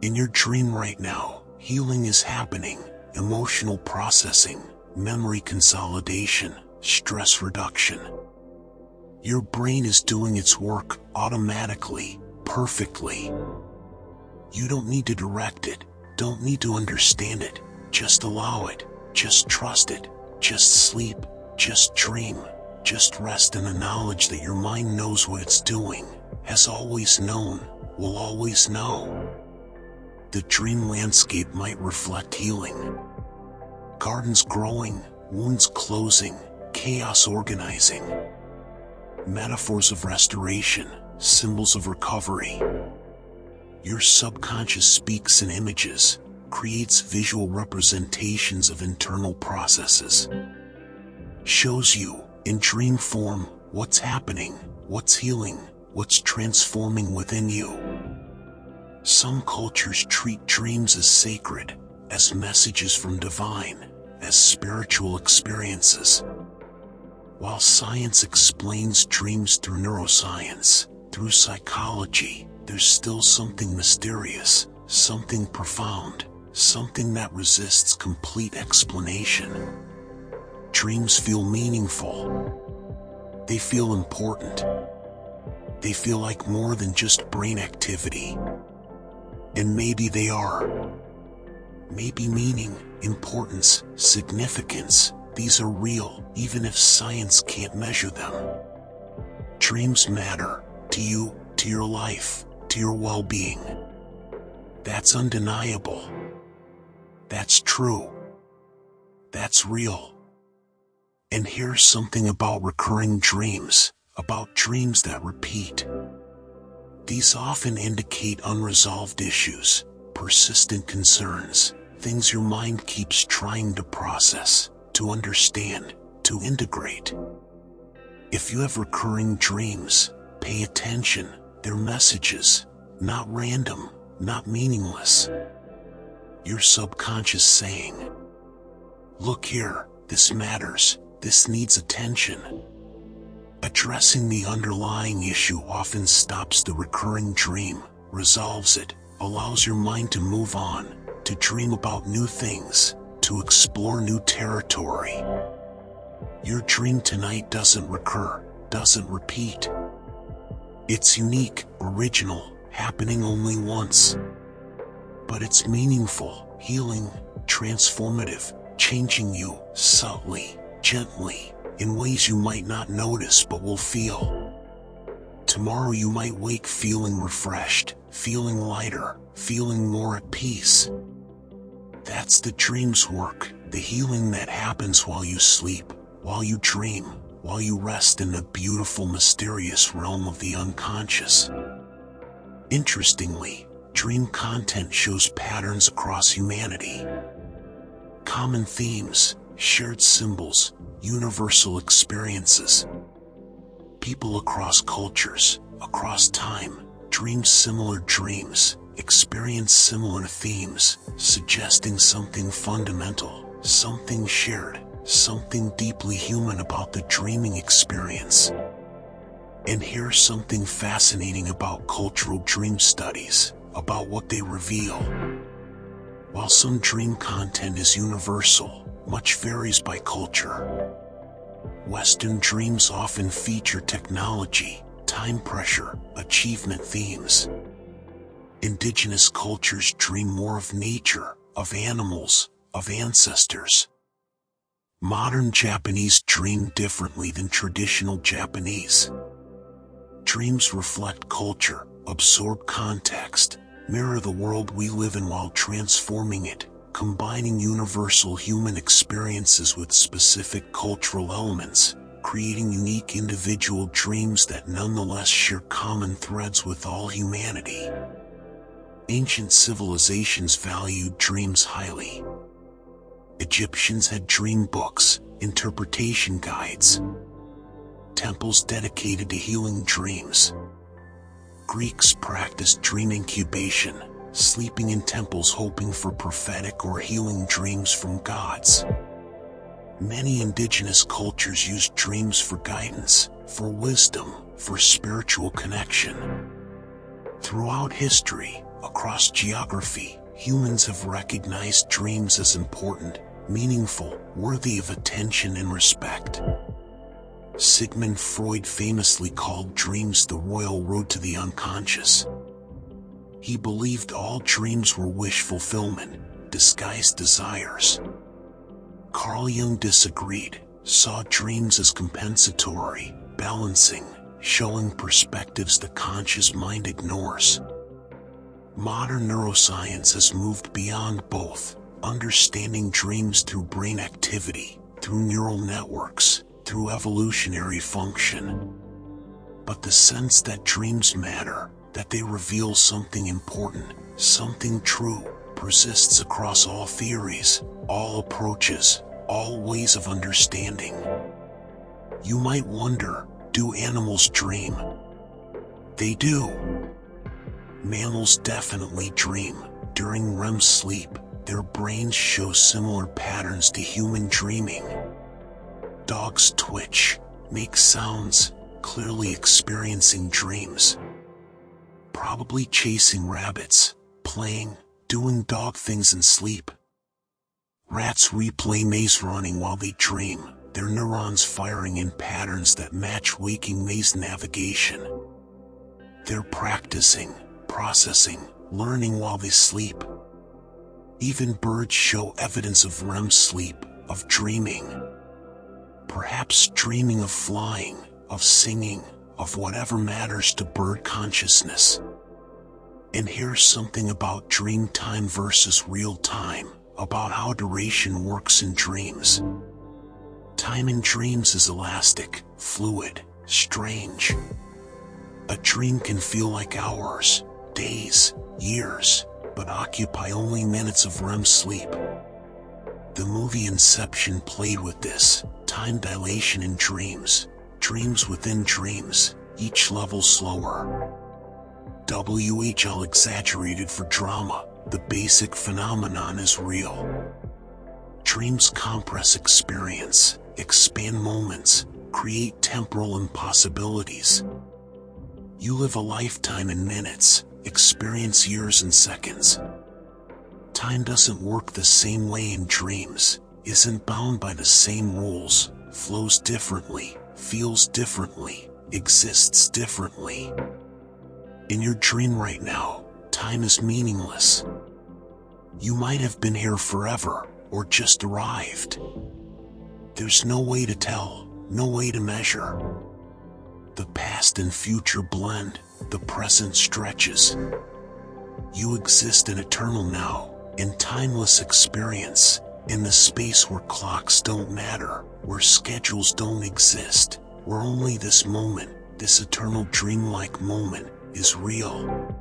In your dream right now, healing is happening, emotional processing, memory consolidation, stress reduction. Your brain is doing its work automatically, perfectly. You don't need to direct it, don't need to understand it, just allow it, just trust it, Just sleep, just dream, just rest in the knowledge that your mind knows what it's doing, has always known, will always know. The dream landscape might reflect healing. Gardens growing, wounds closing, chaos organizing. Metaphors of restoration, symbols of recovery. Your subconscious speaks in images, creates visual representations of internal processes. Shows you, in dream form, what's happening, what's healing, what's transforming within you. Some cultures treat dreams as sacred, as messages from divine, as spiritual experiences. While science explains dreams through neuroscience, through psychology, there's still something mysterious, something profound, something that resists complete explanation. Dreams feel meaningful. They feel important. They feel like more than just brain activity. And maybe they are. Maybe meaning, importance, significance, these are real, even if science can't measure them. Dreams matter, to you, to your life, to your well-being. That's undeniable. That's true. That's real. And here's something about recurring dreams, about dreams that repeat. These often indicate unresolved issues, persistent concerns, things your mind keeps trying to process, to understand, to integrate. If you have recurring dreams, pay attention, they're messages, not random, not meaningless. Your subconscious saying, look here, this matters, this needs attention. Addressing the underlying issue often stops the recurring dream, resolves it, allows your mind to move on, to dream about new things, to explore new territory. Your dream tonight doesn't recur, doesn't repeat. It's unique, original, happening only once. But it's meaningful, healing, transformative, changing you, subtly, gently, in ways you might not notice but will feel. Tomorrow you might wake feeling refreshed, feeling lighter, feeling more at peace. That's the dream's work, the healing that happens while you sleep, while you dream, while you rest in the beautiful, mysterious realm of the unconscious. Interestingly, dream content shows patterns across humanity. Common themes, shared symbols, universal experiences. People across cultures, across time, dream similar dreams, experience similar themes, suggesting something fundamental, something shared, something deeply human about the dreaming experience. And here's something fascinating about cultural dream studies, about what they reveal. While some dream content is universal, much varies by culture. Western dreams often feature technology, time pressure, achievement themes. Indigenous cultures dream more of nature, of animals, of ancestors. Modern Japanese dream differently than traditional Japanese. Dreams reflect culture, absorb context, mirror the world we live in while transforming it, combining universal human experiences with specific cultural elements, creating unique individual dreams that nonetheless share common threads with all humanity. Ancient civilizations valued dreams highly. Egyptians had dream books, interpretation guides. Temples dedicated to healing dreams. Greeks practiced dream incubation, sleeping in temples hoping for prophetic or healing dreams from gods. Many indigenous cultures used dreams for guidance, for wisdom, for spiritual connection. Throughout history, across geography, humans have recognized dreams as important, meaningful, worthy of attention and respect. Sigmund Freud famously called dreams the royal road to the unconscious. He believed all dreams were wish fulfillment, disguised desires. Carl Jung disagreed, saw dreams as compensatory, balancing, showing perspectives the conscious mind ignores. Modern neuroscience has moved beyond both, understanding dreams through brain activity, through neural networks, through evolutionary function. But the sense that dreams matter, that they reveal something important, something true, persists across all theories, all approaches, all ways of understanding. You might wonder, do animals dream? They do. Mammals definitely dream. During REM sleep, their brains show similar patterns to human dreaming. Dogs twitch, make sounds, clearly experiencing dreams. Probably chasing rabbits, playing, doing dog things in sleep. Rats replay maze running while they dream, their neurons firing in patterns that match waking maze navigation. They're practicing, processing, learning while they sleep. Even birds show evidence of REM sleep, of dreaming. Perhaps dreaming of flying, of singing, of whatever matters to bird consciousness. And here's something about dream time versus real time, about how duration works in dreams. Time in dreams is elastic, fluid, strange. A dream can feel like hours, days, years, but occupy only minutes of REM sleep. The movie Inception played with this, time dilation in dreams, dreams within dreams, each level slower. WHL exaggerated for drama, the basic phenomenon is real. Dreams compress experience, expand moments, create temporal impossibilities. You live a lifetime in minutes, experience years in seconds. Time doesn't work the same way in dreams, isn't bound by the same rules, flows differently, feels differently, exists differently. In your dream right now, time is meaningless. You might have been here forever, or just arrived. There's no way to tell, no way to measure. The past and future blend, the present stretches. You exist in eternal now, in timeless experience, in the space where clocks don't matter, where schedules don't exist, where only this moment, this eternal dreamlike moment, is real.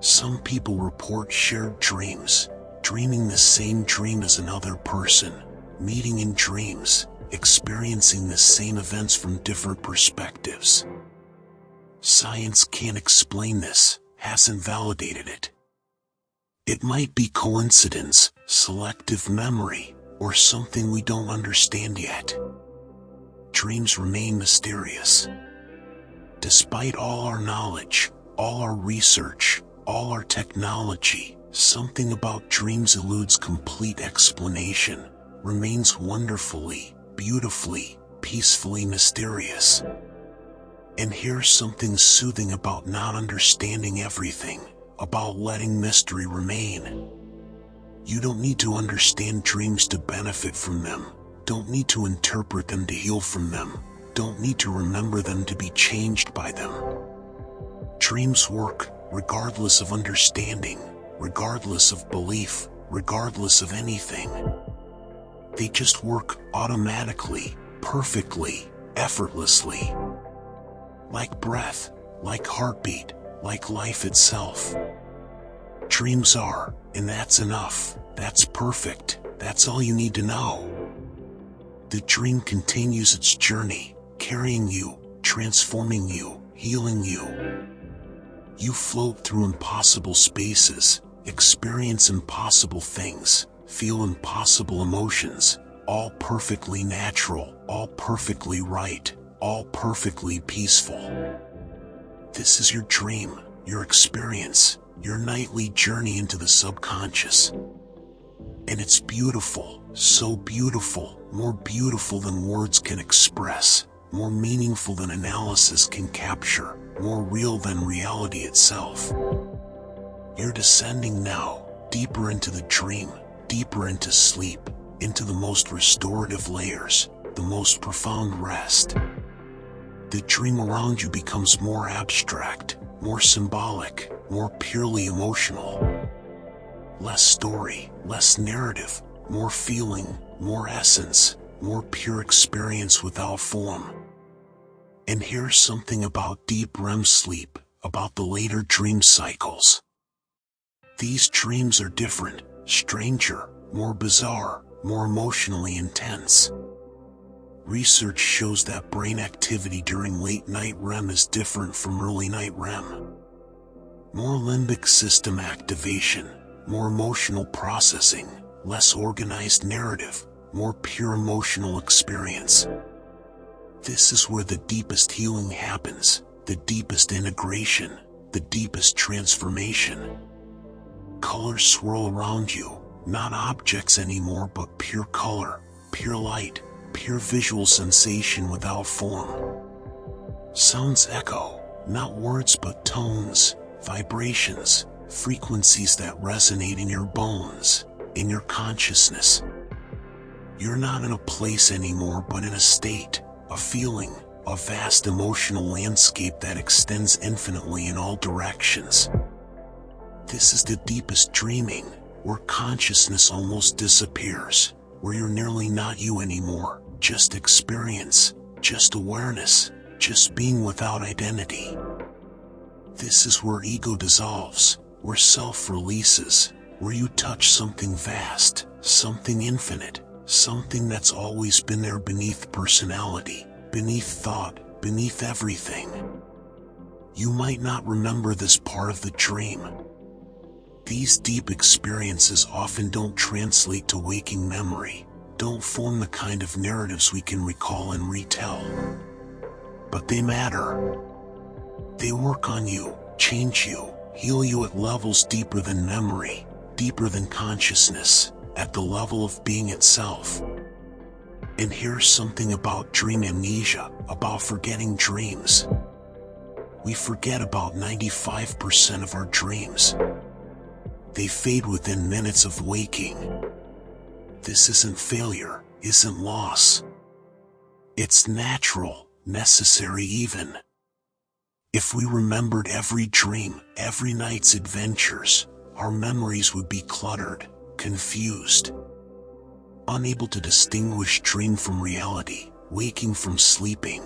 Some people report shared dreams, dreaming the same dream as another person, meeting in dreams, experiencing the same events from different perspectives. Science can't explain this, hasn't validated it. It might be coincidence, selective memory, or something we don't understand yet. Dreams remain mysterious. Despite all our knowledge, all our research, all our technology, something about dreams eludes complete explanation, remains wonderfully, beautifully, peacefully mysterious. And here's something soothing about not understanding everything, about letting mystery remain. You don't need to understand dreams to benefit from them, don't need to interpret them to heal from them, don't need to remember them to be changed by them. Dreams work, regardless of understanding, regardless of belief, regardless of anything. They just work automatically, perfectly, effortlessly. Like breath, like heartbeat, like life itself. Dreams are, and that's enough, that's perfect, that's all you need to know. The dream continues its journey, carrying you, transforming you, healing you. You float through impossible spaces, experience impossible things, feel impossible emotions, all perfectly natural, all perfectly right, all perfectly peaceful. This is your dream, your experience, your nightly journey into the subconscious. And it's beautiful, so beautiful, more beautiful than words can express, more meaningful than analysis can capture, more real than reality itself. You're descending now, deeper into the dream, deeper into sleep, into the most restorative layers, the most profound rest. The dream around you becomes more abstract, more symbolic, more purely emotional. Less story, less narrative, more feeling, more essence, more pure experience without form. And here's something about deep REM sleep, about the later dream cycles. These dreams are different, stranger, more bizarre, more emotionally intense. Research shows that brain activity during late night REM is different from early night REM. More limbic system activation, more emotional processing, less organized narrative, more pure emotional experience. This is where the deepest healing happens, the deepest integration, the deepest transformation. Colors swirl around you, not objects anymore but pure color, pure light, pure visual sensation without form. Sounds echo, not words but tones, vibrations, frequencies that resonate in your bones, in your consciousness. You're not in a place anymore but in a state, a feeling, a vast emotional landscape that extends infinitely in all directions. This is the deepest dreaming, where consciousness almost disappears, where you're nearly not you anymore, just experience, just awareness, just being without identity. This is where ego dissolves, where self releases, where you touch something vast, something infinite, something that's always been there beneath personality, beneath thought, beneath everything. You might not remember this part of the dream. These deep experiences often don't translate to waking memory, don't form the kind of narratives we can recall and retell. But they matter. They work on you, change you, heal you at levels deeper than memory, deeper than consciousness, at the level of being itself. And here's something about dream amnesia, about forgetting dreams. We forget about 95% of our dreams. They fade within minutes of waking. This isn't failure, isn't loss. It's natural, necessary even. If we remembered every dream, every night's adventures, our memories would be cluttered, confused. Unable to distinguish dream from reality, waking from sleeping.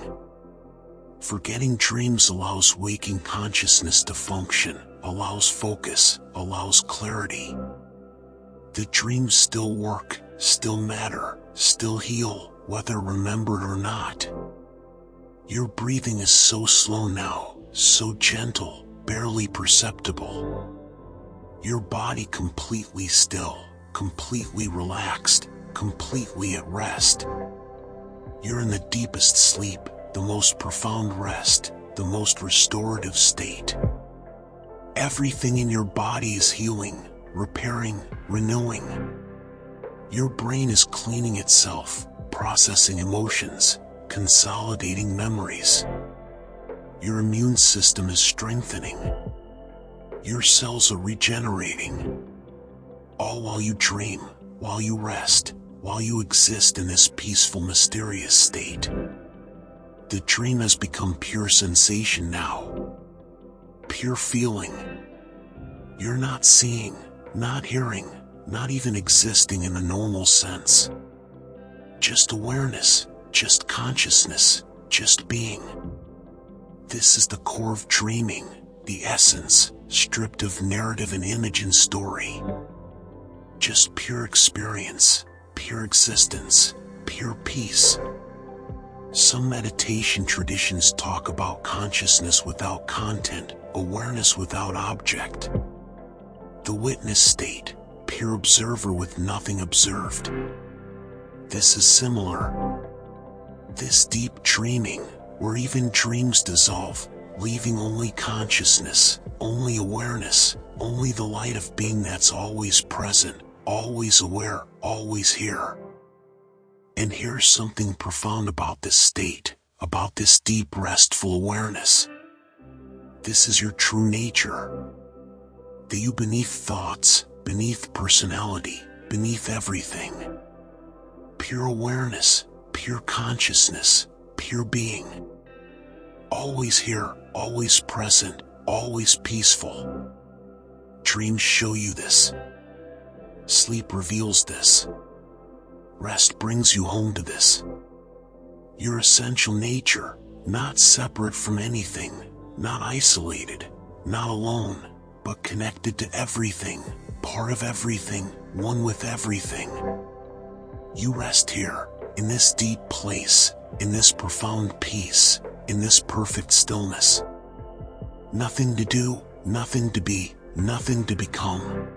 Forgetting dreams allows waking consciousness to function, allows focus, allows clarity. The dreams still work, still matter, still heal, whether remembered or not. Your breathing is so slow now, so gentle, barely perceptible. Your body completely still, completely relaxed, completely at rest. You're in the deepest sleep, the most profound rest, the most restorative state. Everything in your body is healing, repairing, renewing. Your brain is cleaning itself, processing emotions, consolidating memories. Your immune system is strengthening. Your cells are regenerating. All while you dream, while you rest, while you exist in this peaceful, mysterious state. The dream has become pure sensation now. Pure feeling. You're not seeing, not hearing, not even existing in the normal sense. Just awareness, just consciousness, just being. This is the core of dreaming, the essence, stripped of narrative and image and story. Just pure experience, pure existence, pure peace. Some meditation traditions talk about consciousness without content, awareness without object. The witness state, pure observer with nothing observed. This is similar. This deep dreaming, where even dreams dissolve, leaving only consciousness, only awareness, only the light of being that's always present, always aware, always here. And here's something profound about this state, about this deep restful awareness. This is your true nature. The you beneath thoughts, beneath personality, beneath everything. pure awareness, pure consciousness, pure being. Always here, always present, always peaceful. Dreams show you this. Sleep reveals this. Rest brings you home to this. Your essential nature, not separate from anything, not isolated, not alone, but connected to everything, part of everything, one with everything. You rest here, in this deep place, in this profound peace, in this perfect stillness. Nothing to do, nothing to be, nothing to become.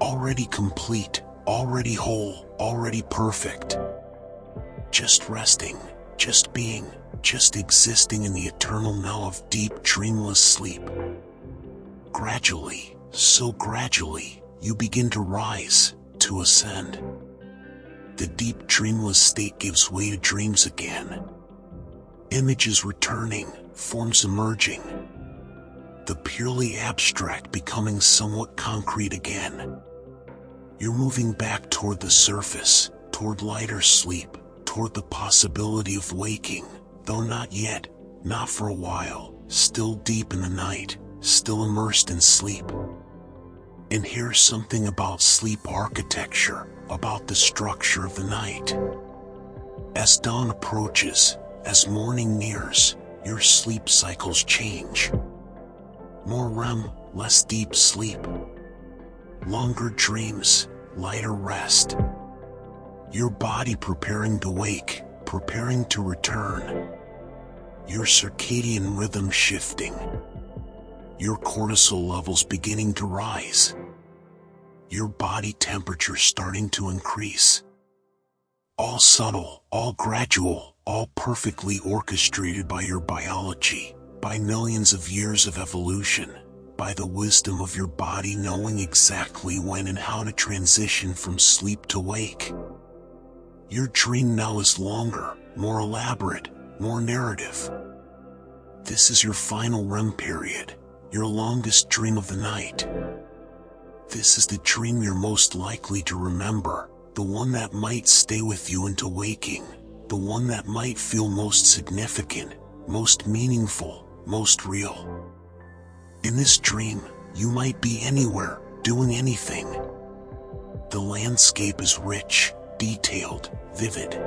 Already complete, already whole, already perfect. Just resting, just being, just existing in the eternal now of deep dreamless sleep. Gradually, so gradually, you begin to rise, to ascend. The deep dreamless state gives way to dreams again. Images returning, forms emerging. The purely abstract becoming somewhat concrete again. You're moving back toward the surface, toward lighter sleep, toward the possibility of waking, though not yet, not for a while, still deep in the night, still immersed in sleep. And here's something about sleep architecture, about the structure of the night. As dawn approaches, as morning nears, your sleep cycles change. More REM, less deep sleep. Longer dreams, lighter rest. Your body preparing to wake, preparing to return. Your circadian rhythm shifting. Your cortisol levels beginning to rise. Your body temperature starting to increase. All subtle, all gradual, all perfectly orchestrated by your biology, by millions of years of evolution, by the wisdom of your body knowing exactly when and how to transition from sleep to wake. Your dream now is longer, more elaborate, more narrative. This is your final REM period, your longest dream of the night. This is the dream you're most likely to remember, the one that might stay with you into waking, the one that might feel most significant, most meaningful, most real. In this dream, you might be anywhere, doing anything. The landscape is rich, detailed, vivid.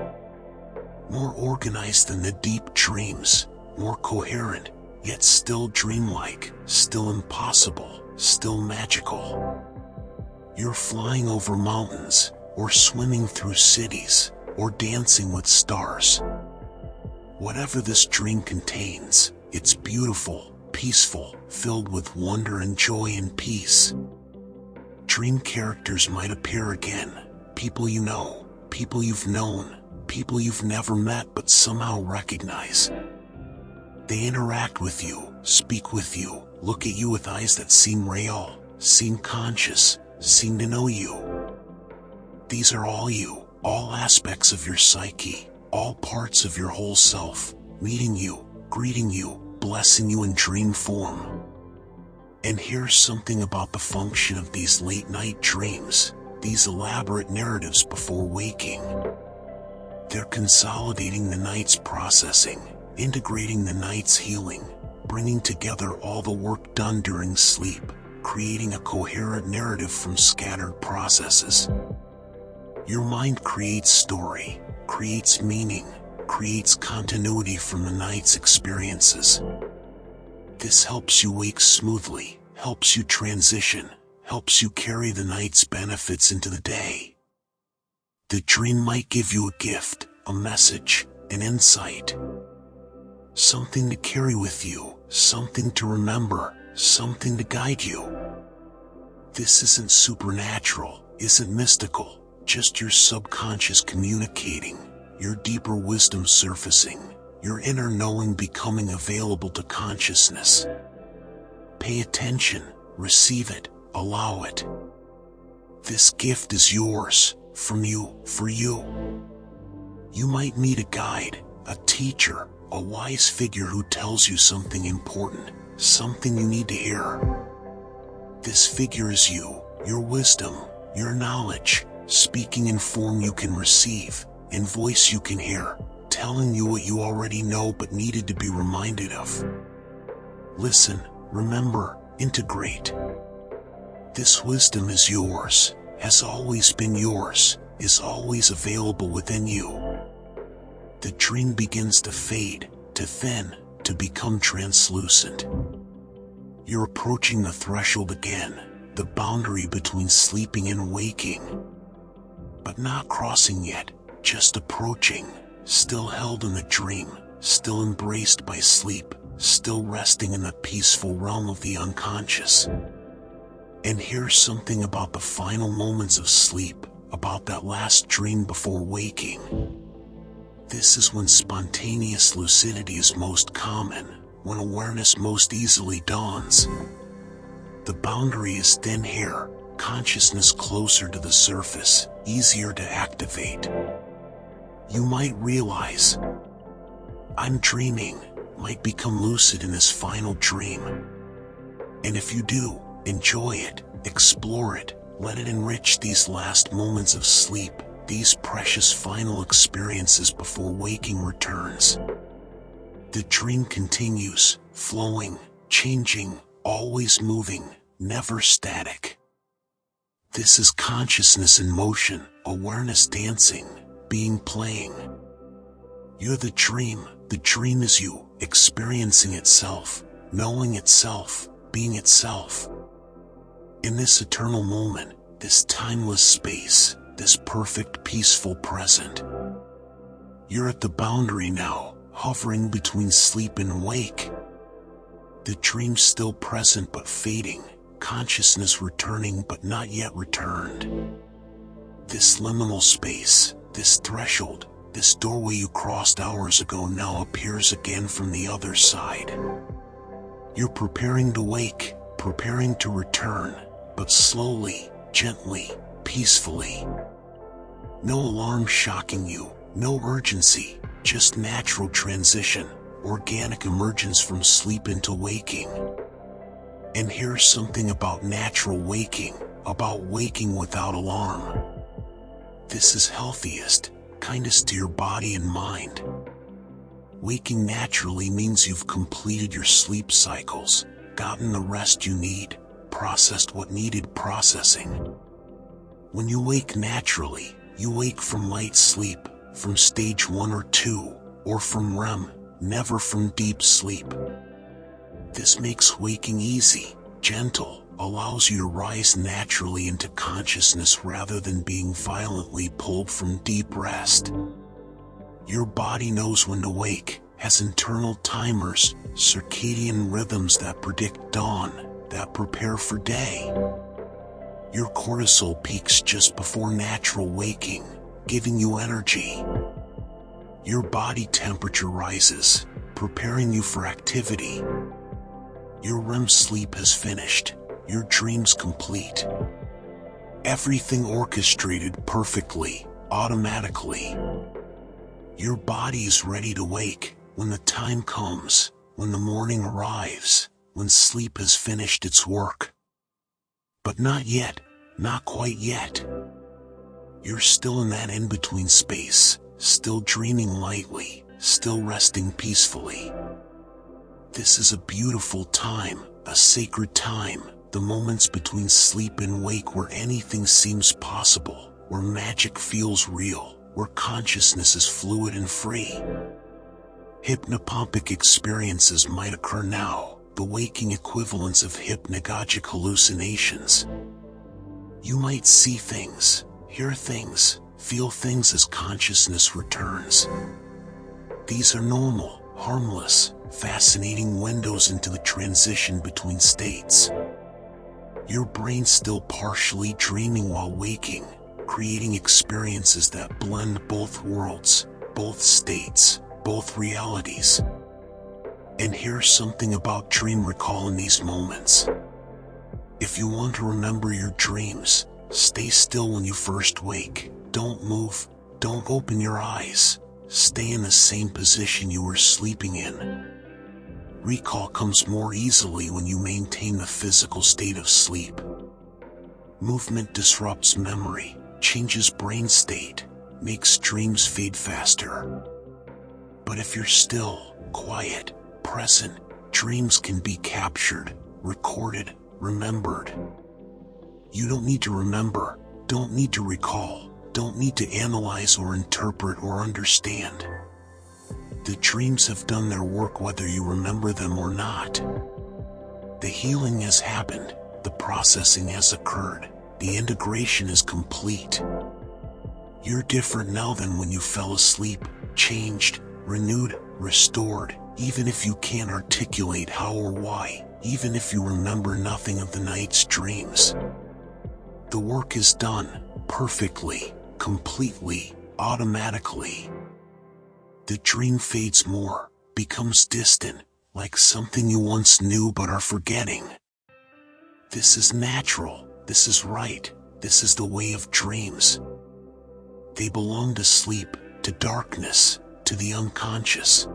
More organized than the deep dreams, more coherent, yet still dreamlike, still impossible, still magical. You're flying over mountains, or swimming through cities, or dancing with stars. Whatever this dream contains, it's beautiful, peaceful, filled with wonder and joy and peace. Dream characters might appear again, people you know, people you've known, people you've never met but somehow recognize. They interact with you, speak with you, look at you with eyes that seem real, seem conscious, seem to know you. These are all you, all aspects of your psyche, all parts of your whole self, meeting you, greeting you, blessing you in dream form. And here's something about the function of these late-night dreams, these elaborate narratives before waking. They're consolidating the night's processing, integrating the night's healing, bringing together all the work done during sleep, creating a coherent narrative from scattered processes. Your mind creates story, creates meaning, creates continuity from the night's experiences. This helps you wake smoothly, helps you transition, helps you carry the night's benefits into the day. The dream might give you a gift, a message, an insight. Something to carry with you, something to remember, something to guide you. This isn't supernatural, isn't mystical, just your subconscious communicating, your deeper wisdom surfacing, your inner knowing becoming available to consciousness. Pay attention, receive it, allow it. This gift is yours, from you, for you. You might meet a guide, a teacher, a wise figure who tells you something important, something you need to hear. This figure is you, your wisdom, your knowledge, speaking in form you can receive, in voice you can hear, telling you what you already know but needed to be reminded of. Listen, remember, integrate. This wisdom is yours, has always been yours, is always available within you. The dream begins to fade, to thin, to become translucent. You're approaching the threshold again, the boundary between sleeping and waking. But not crossing yet, just approaching, still held in the dream, still embraced by sleep, still resting in the peaceful realm of the unconscious. And here's something about the final moments of sleep, about that last dream before waking. This is when spontaneous lucidity is most common, when awareness most easily dawns. The boundary is thin here, consciousness closer to the surface, easier to activate. You might realize, I'm dreaming, might become lucid in this final dream. And if you do, enjoy it, explore it, let it enrich these last moments of sleep, these precious final experiences before waking returns. The dream continues, flowing, changing, always moving, never static. This is consciousness in motion, awareness dancing, being playing. You're the dream is you, experiencing itself, knowing itself, being itself. In this eternal moment, this timeless space, this perfect peaceful present. You're at the boundary now, hovering between sleep and wake. The dream's still present but fading, consciousness returning but not yet returned. This liminal space, this threshold, this doorway you crossed hours ago now appears again from the other side. You're preparing to wake, preparing to return, but slowly, gently, peacefully. No alarm shocking you, no urgency, just natural transition, organic emergence from sleep into waking. And here's something about natural waking, about waking without alarm. This is healthiest, kindest to your body and mind. Waking naturally means you've completed your sleep cycles, gotten the rest you need, processed what needed processing. When you wake naturally, you wake from light sleep, from stage 1 or 2, or from REM, never from deep sleep. This makes waking easy, gentle, allows you to rise naturally into consciousness rather than being violently pulled from deep rest. Your body knows when to wake, has internal timers, circadian rhythms that predict dawn, that prepare for day. Your cortisol peaks just before natural waking, giving you energy. Your body temperature rises, preparing you for activity. Your REM sleep has finished, your dreams complete. Everything orchestrated perfectly, automatically. Your body is ready to wake when the time comes, when the morning arrives, when sleep has finished its work. But not yet, not quite yet. You're still in that in-between space, still dreaming lightly, still resting peacefully. This is a beautiful time, a sacred time, the moments between sleep and wake where anything seems possible, where magic feels real, where consciousness is fluid and free. Hypnopompic experiences might occur now, the waking equivalents of hypnagogic hallucinations. You might see things, hear things, feel things as consciousness returns. These are normal, harmless, fascinating windows into the transition between states. Your brain's still partially dreaming while waking, creating experiences that blend both worlds, both states, both realities. And here's something about dream recall in these moments. If you want to remember your dreams, stay still when you first wake. Don't move, don't open your eyes. Stay in the same position you were sleeping in. Recall comes more easily when you maintain the physical state of sleep. Movement disrupts memory, changes brain state, makes dreams fade faster. But if you're still, quiet, present, dreams can be captured, recorded, remembered. You don't need to remember, don't need to recall, don't need to analyze or interpret or understand. The dreams have done their work whether you remember them or not. The healing has happened, the processing has occurred, the integration is complete. You're different now than when you fell asleep, changed, renewed, restored, even if you can't articulate how or why, even if you remember nothing of the night's dreams. The work is done, perfectly, completely, automatically. The dream fades more, becomes distant, like something you once knew but are forgetting. This is natural, this is right, this is the way of dreams. They belong to sleep, to darkness, to the unconscious.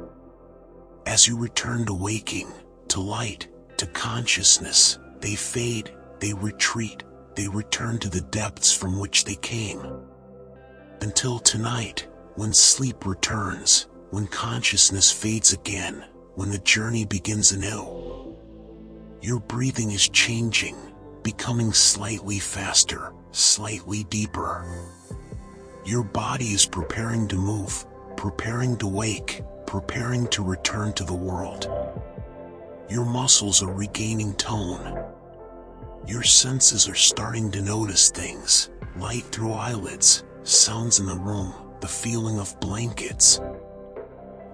As you return to waking, to light, to consciousness, they fade, they retreat, they return to the depths from which they came. Until tonight, when sleep returns, when consciousness fades again, when the journey begins anew. Your breathing is changing, becoming slightly faster, slightly deeper. Your body is preparing to move, preparing to wake, preparing to return to the world. Your muscles are regaining tone. Your senses are starting to notice things, light through eyelids, sounds in the room, the feeling of blankets.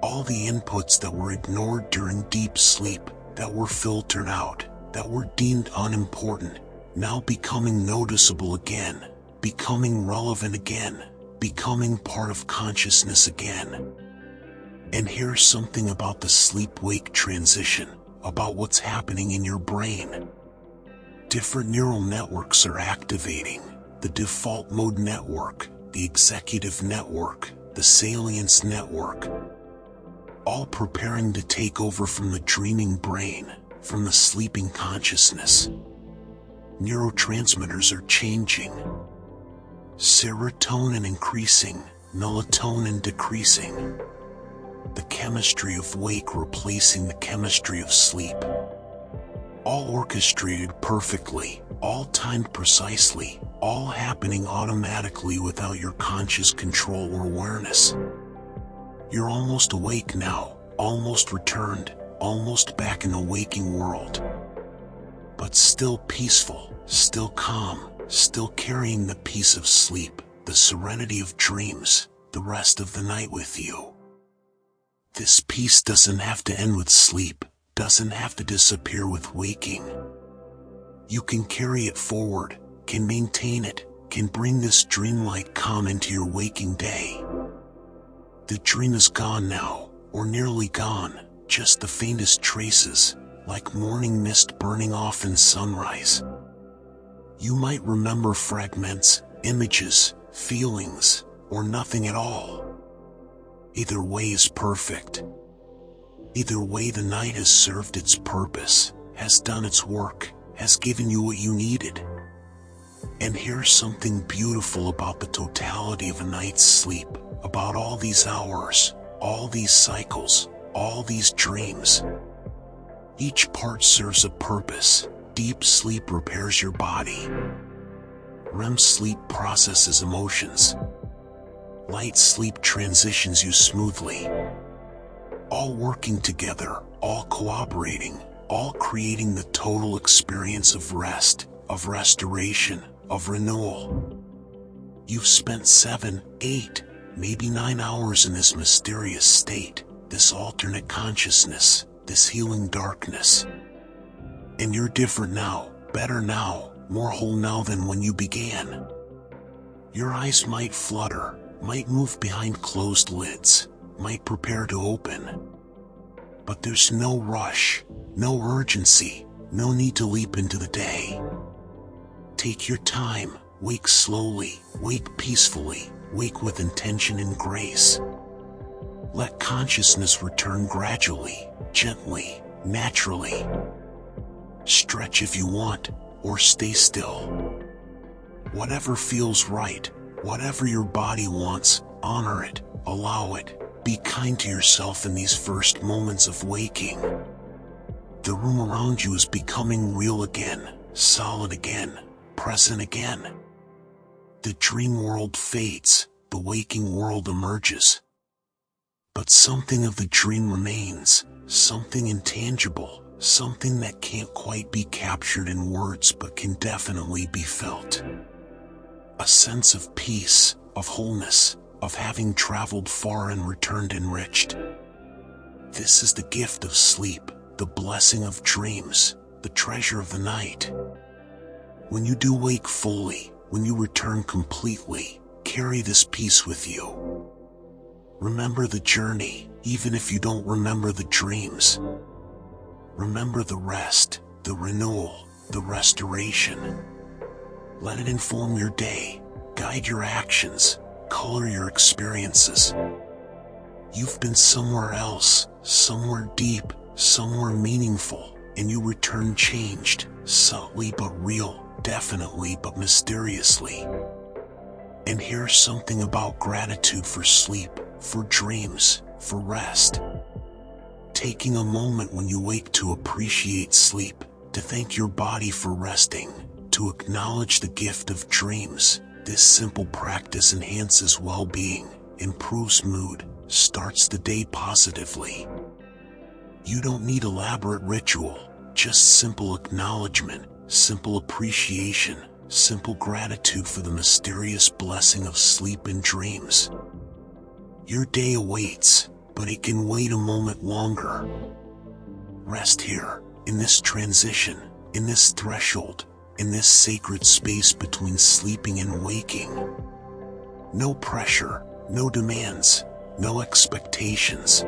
All the inputs that were ignored during deep sleep, that were filtered out, that were deemed unimportant, now becoming noticeable again, becoming relevant again, becoming part of consciousness again. And here's something about the sleep-wake transition, about what's happening in your brain. Different neural networks are activating, the default mode network, the executive network, the salience network, all preparing to take over from the dreaming brain, from the sleeping consciousness. Neurotransmitters are changing. Serotonin increasing, melatonin decreasing. The chemistry of wake replacing the chemistry of sleep. All orchestrated perfectly, all timed precisely, all happening automatically without your conscious control or awareness. You're almost awake now, almost returned, almost back in the waking world. But still peaceful, still calm, still carrying the peace of sleep, the serenity of dreams, the rest of the night with you. This peace doesn't have to end with sleep, doesn't have to disappear with waking. You can carry it forward, can maintain it, can bring this dreamlike calm into your waking day. The dream is gone now, or nearly gone, just the faintest traces, like morning mist burning off in sunrise. You might remember fragments, images, feelings, or nothing at all. Either way is perfect. Either way, the night has served its purpose, has done its work, has given you what you needed. And here's something beautiful about the totality of a night's sleep, about all these hours, all these cycles, all these dreams. Each part serves a purpose. Deep sleep repairs your body. REM sleep processes emotions. Light sleep transitions you smoothly. All working together, all cooperating, all creating the total experience of rest, of restoration, of renewal. You've spent 7, 8, maybe 9 hours in this mysterious state, this alternate consciousness, this healing darkness. And you're different now, better now, more whole now than when you began. Your eyes might flutter, might move behind closed lids, might prepare to open. But there's no rush, no urgency, no need to leap into the day. Take your time, wake slowly, wake peacefully, wake with intention and grace. Let consciousness return gradually, gently, naturally. Stretch if you want, or stay still. Whatever feels right, Whatever your body wants, honor it, allow it. Be kind to yourself in these first moments of waking. The room around you is becoming real again, solid again, present again. The dream world fades, the waking world emerges. But something of the dream remains, something intangible, something that can't quite be captured in words but can definitely be felt. A sense of peace, of wholeness, of having traveled far and returned enriched. This is the gift of sleep, the blessing of dreams, the treasure of the night. When you do wake fully, when you return completely, carry this peace with you. Remember the journey, even if you don't remember the dreams. Remember the rest, the renewal, the restoration. Let it inform your day, guide your actions, color your experiences. You've been somewhere else, somewhere deep, somewhere meaningful, and you return changed, subtly but real, definitely but mysteriously. And here's something about gratitude for sleep, for dreams, for rest. Taking a moment when you wake to appreciate sleep, to thank your body for resting, to acknowledge the gift of dreams. This simple practice enhances well-being, improves mood, starts the day positively. You don't need elaborate ritual, just simple acknowledgement, simple appreciation, simple gratitude for the mysterious blessing of sleep and dreams. Your day awaits, but it can wait a moment longer. Rest here, in this transition, in this threshold, in this sacred space between sleeping and waking. No pressure, no demands, no expectations.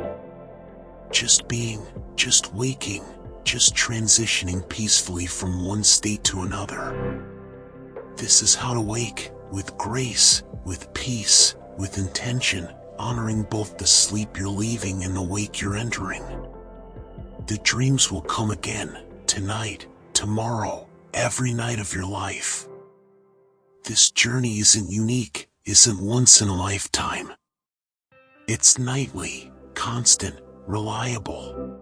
Just being, just waking, just transitioning peacefully from one state to another. This is how to wake, with grace, with peace, with intention, honoring both the sleep you're leaving and the wake you're entering. The dreams will come again, tonight, tomorrow, every night of your life. This journey isn't unique, isn't once in a lifetime. It's nightly, constant, reliable.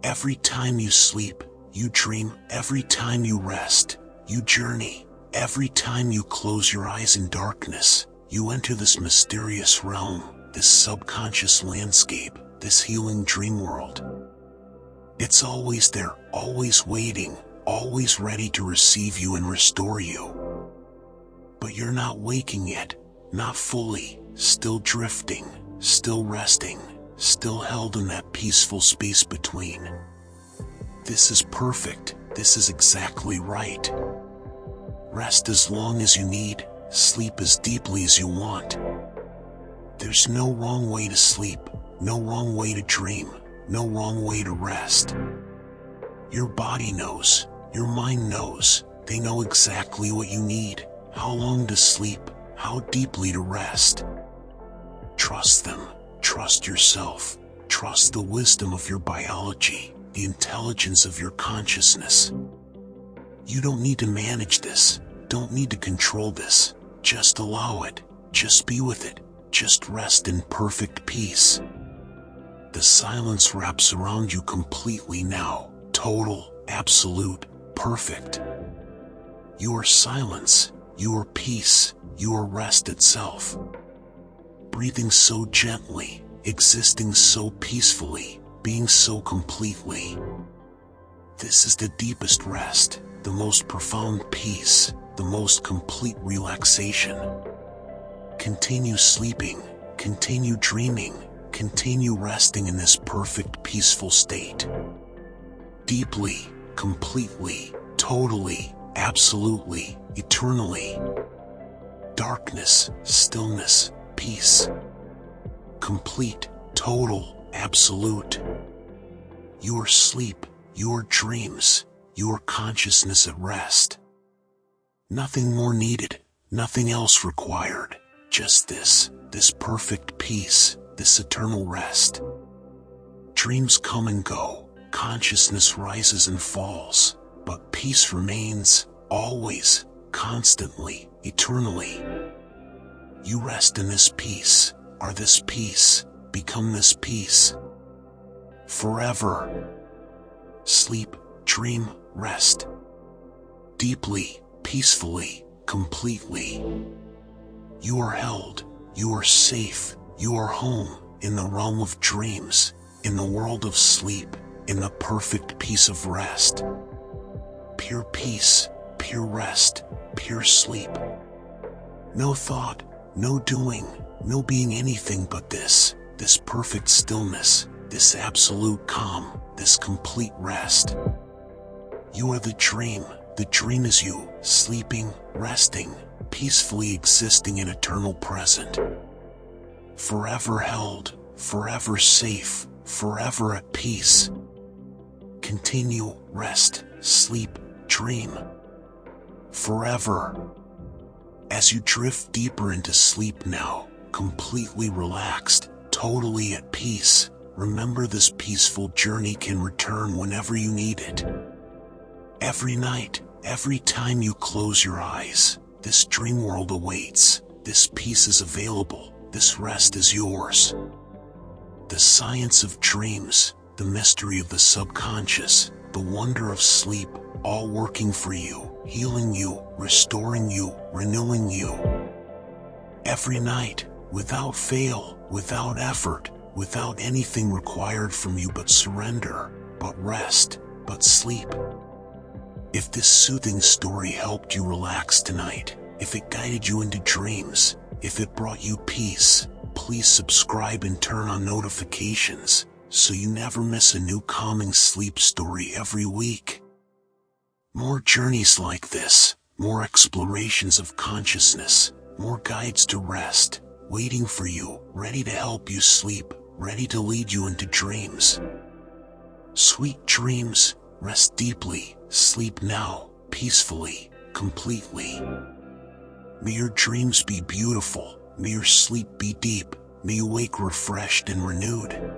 Every time you sleep, you dream. Every time you rest, you journey. Every time you close your eyes in darkness, you enter this mysterious realm, this subconscious landscape, this healing dream world. It's always there, always waiting, always ready to receive you and restore you. But you're not waking yet, not fully, still drifting, still resting, still held in that peaceful space between. This is perfect, this is exactly right. Rest as long as you need, sleep as deeply as you want. There's no wrong way to sleep, no wrong way to dream, no wrong way to rest. Your body knows, your mind knows, they know exactly what you need, how long to sleep, how deeply to rest. Trust them, trust yourself, trust the wisdom of your biology, the intelligence of your consciousness. You don't need to manage this, don't need to control this, just allow it, just be with it, just rest in perfect peace. The silence wraps around you completely now, total, absolute, perfect. You are silence, you are peace, you are rest itself. Breathing so gently, existing so peacefully, being so completely. This is the deepest rest, the most profound peace, the most complete relaxation. Continue sleeping, continue dreaming, continue resting in this perfect peaceful state. Deeply, completely, totally, absolutely, eternally. Darkness, stillness, peace. Complete, total, absolute. Your sleep, your dreams, your consciousness at rest. Nothing more needed, nothing else required. Just this perfect peace, this eternal rest. Dreams come and go, consciousness rises and falls, but peace remains, always, constantly, eternally. You rest in this peace, are this peace, become this peace. Forever. Sleep, dream, rest. Deeply, peacefully, completely. You are held, you are safe, you are home, in the realm of dreams, in the world of sleep, in the perfect peace of rest. Pure peace, pure rest, pure sleep. No thought, no doing, no being anything but this perfect stillness, this absolute calm, this complete rest. You are the dream is you, sleeping, resting, peacefully existing in eternal present. Forever held, forever safe, forever at peace. Continue, rest, sleep, dream. Forever. As you drift deeper into sleep now, completely relaxed, totally at peace, remember this peaceful journey can return whenever you need it. Every night, every time you close your eyes, this dream world awaits, this peace is available, this rest is yours. The science of dreams, the mystery of the subconscious, the wonder of sleep, all working for you, healing you, restoring you, renewing you. Every night, without fail, without effort, without anything required from you but surrender, but rest, but sleep. If this soothing story helped you relax tonight, if it guided you into dreams, if it brought you peace, please subscribe and turn on notifications so you never miss a new calming sleep story every week. More journeys like this, more explorations of consciousness, more guides to rest, waiting for you, ready to help you sleep, ready to lead you into dreams. Sweet dreams, rest deeply, sleep now, peacefully, completely. May your dreams be beautiful, may your sleep be deep, may you wake refreshed and renewed.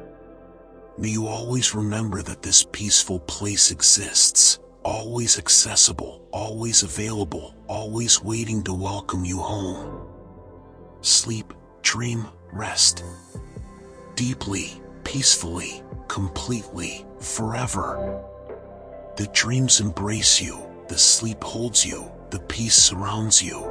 May you always remember that this peaceful place exists, always accessible, always available, always waiting to welcome you home. Sleep, dream, rest. Deeply, peacefully, completely, forever. The dreams embrace you, the sleep holds you, the peace surrounds you.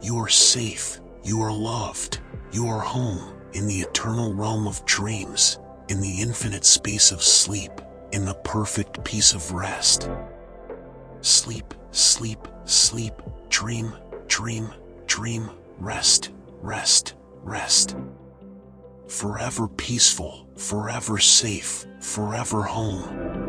You are safe, you are loved, you are home, in the eternal realm of dreams, in the infinite space of sleep, in the perfect peace of rest. Sleep, sleep, sleep, dream, dream, dream, rest, rest, rest. Forever peaceful, forever safe, forever home.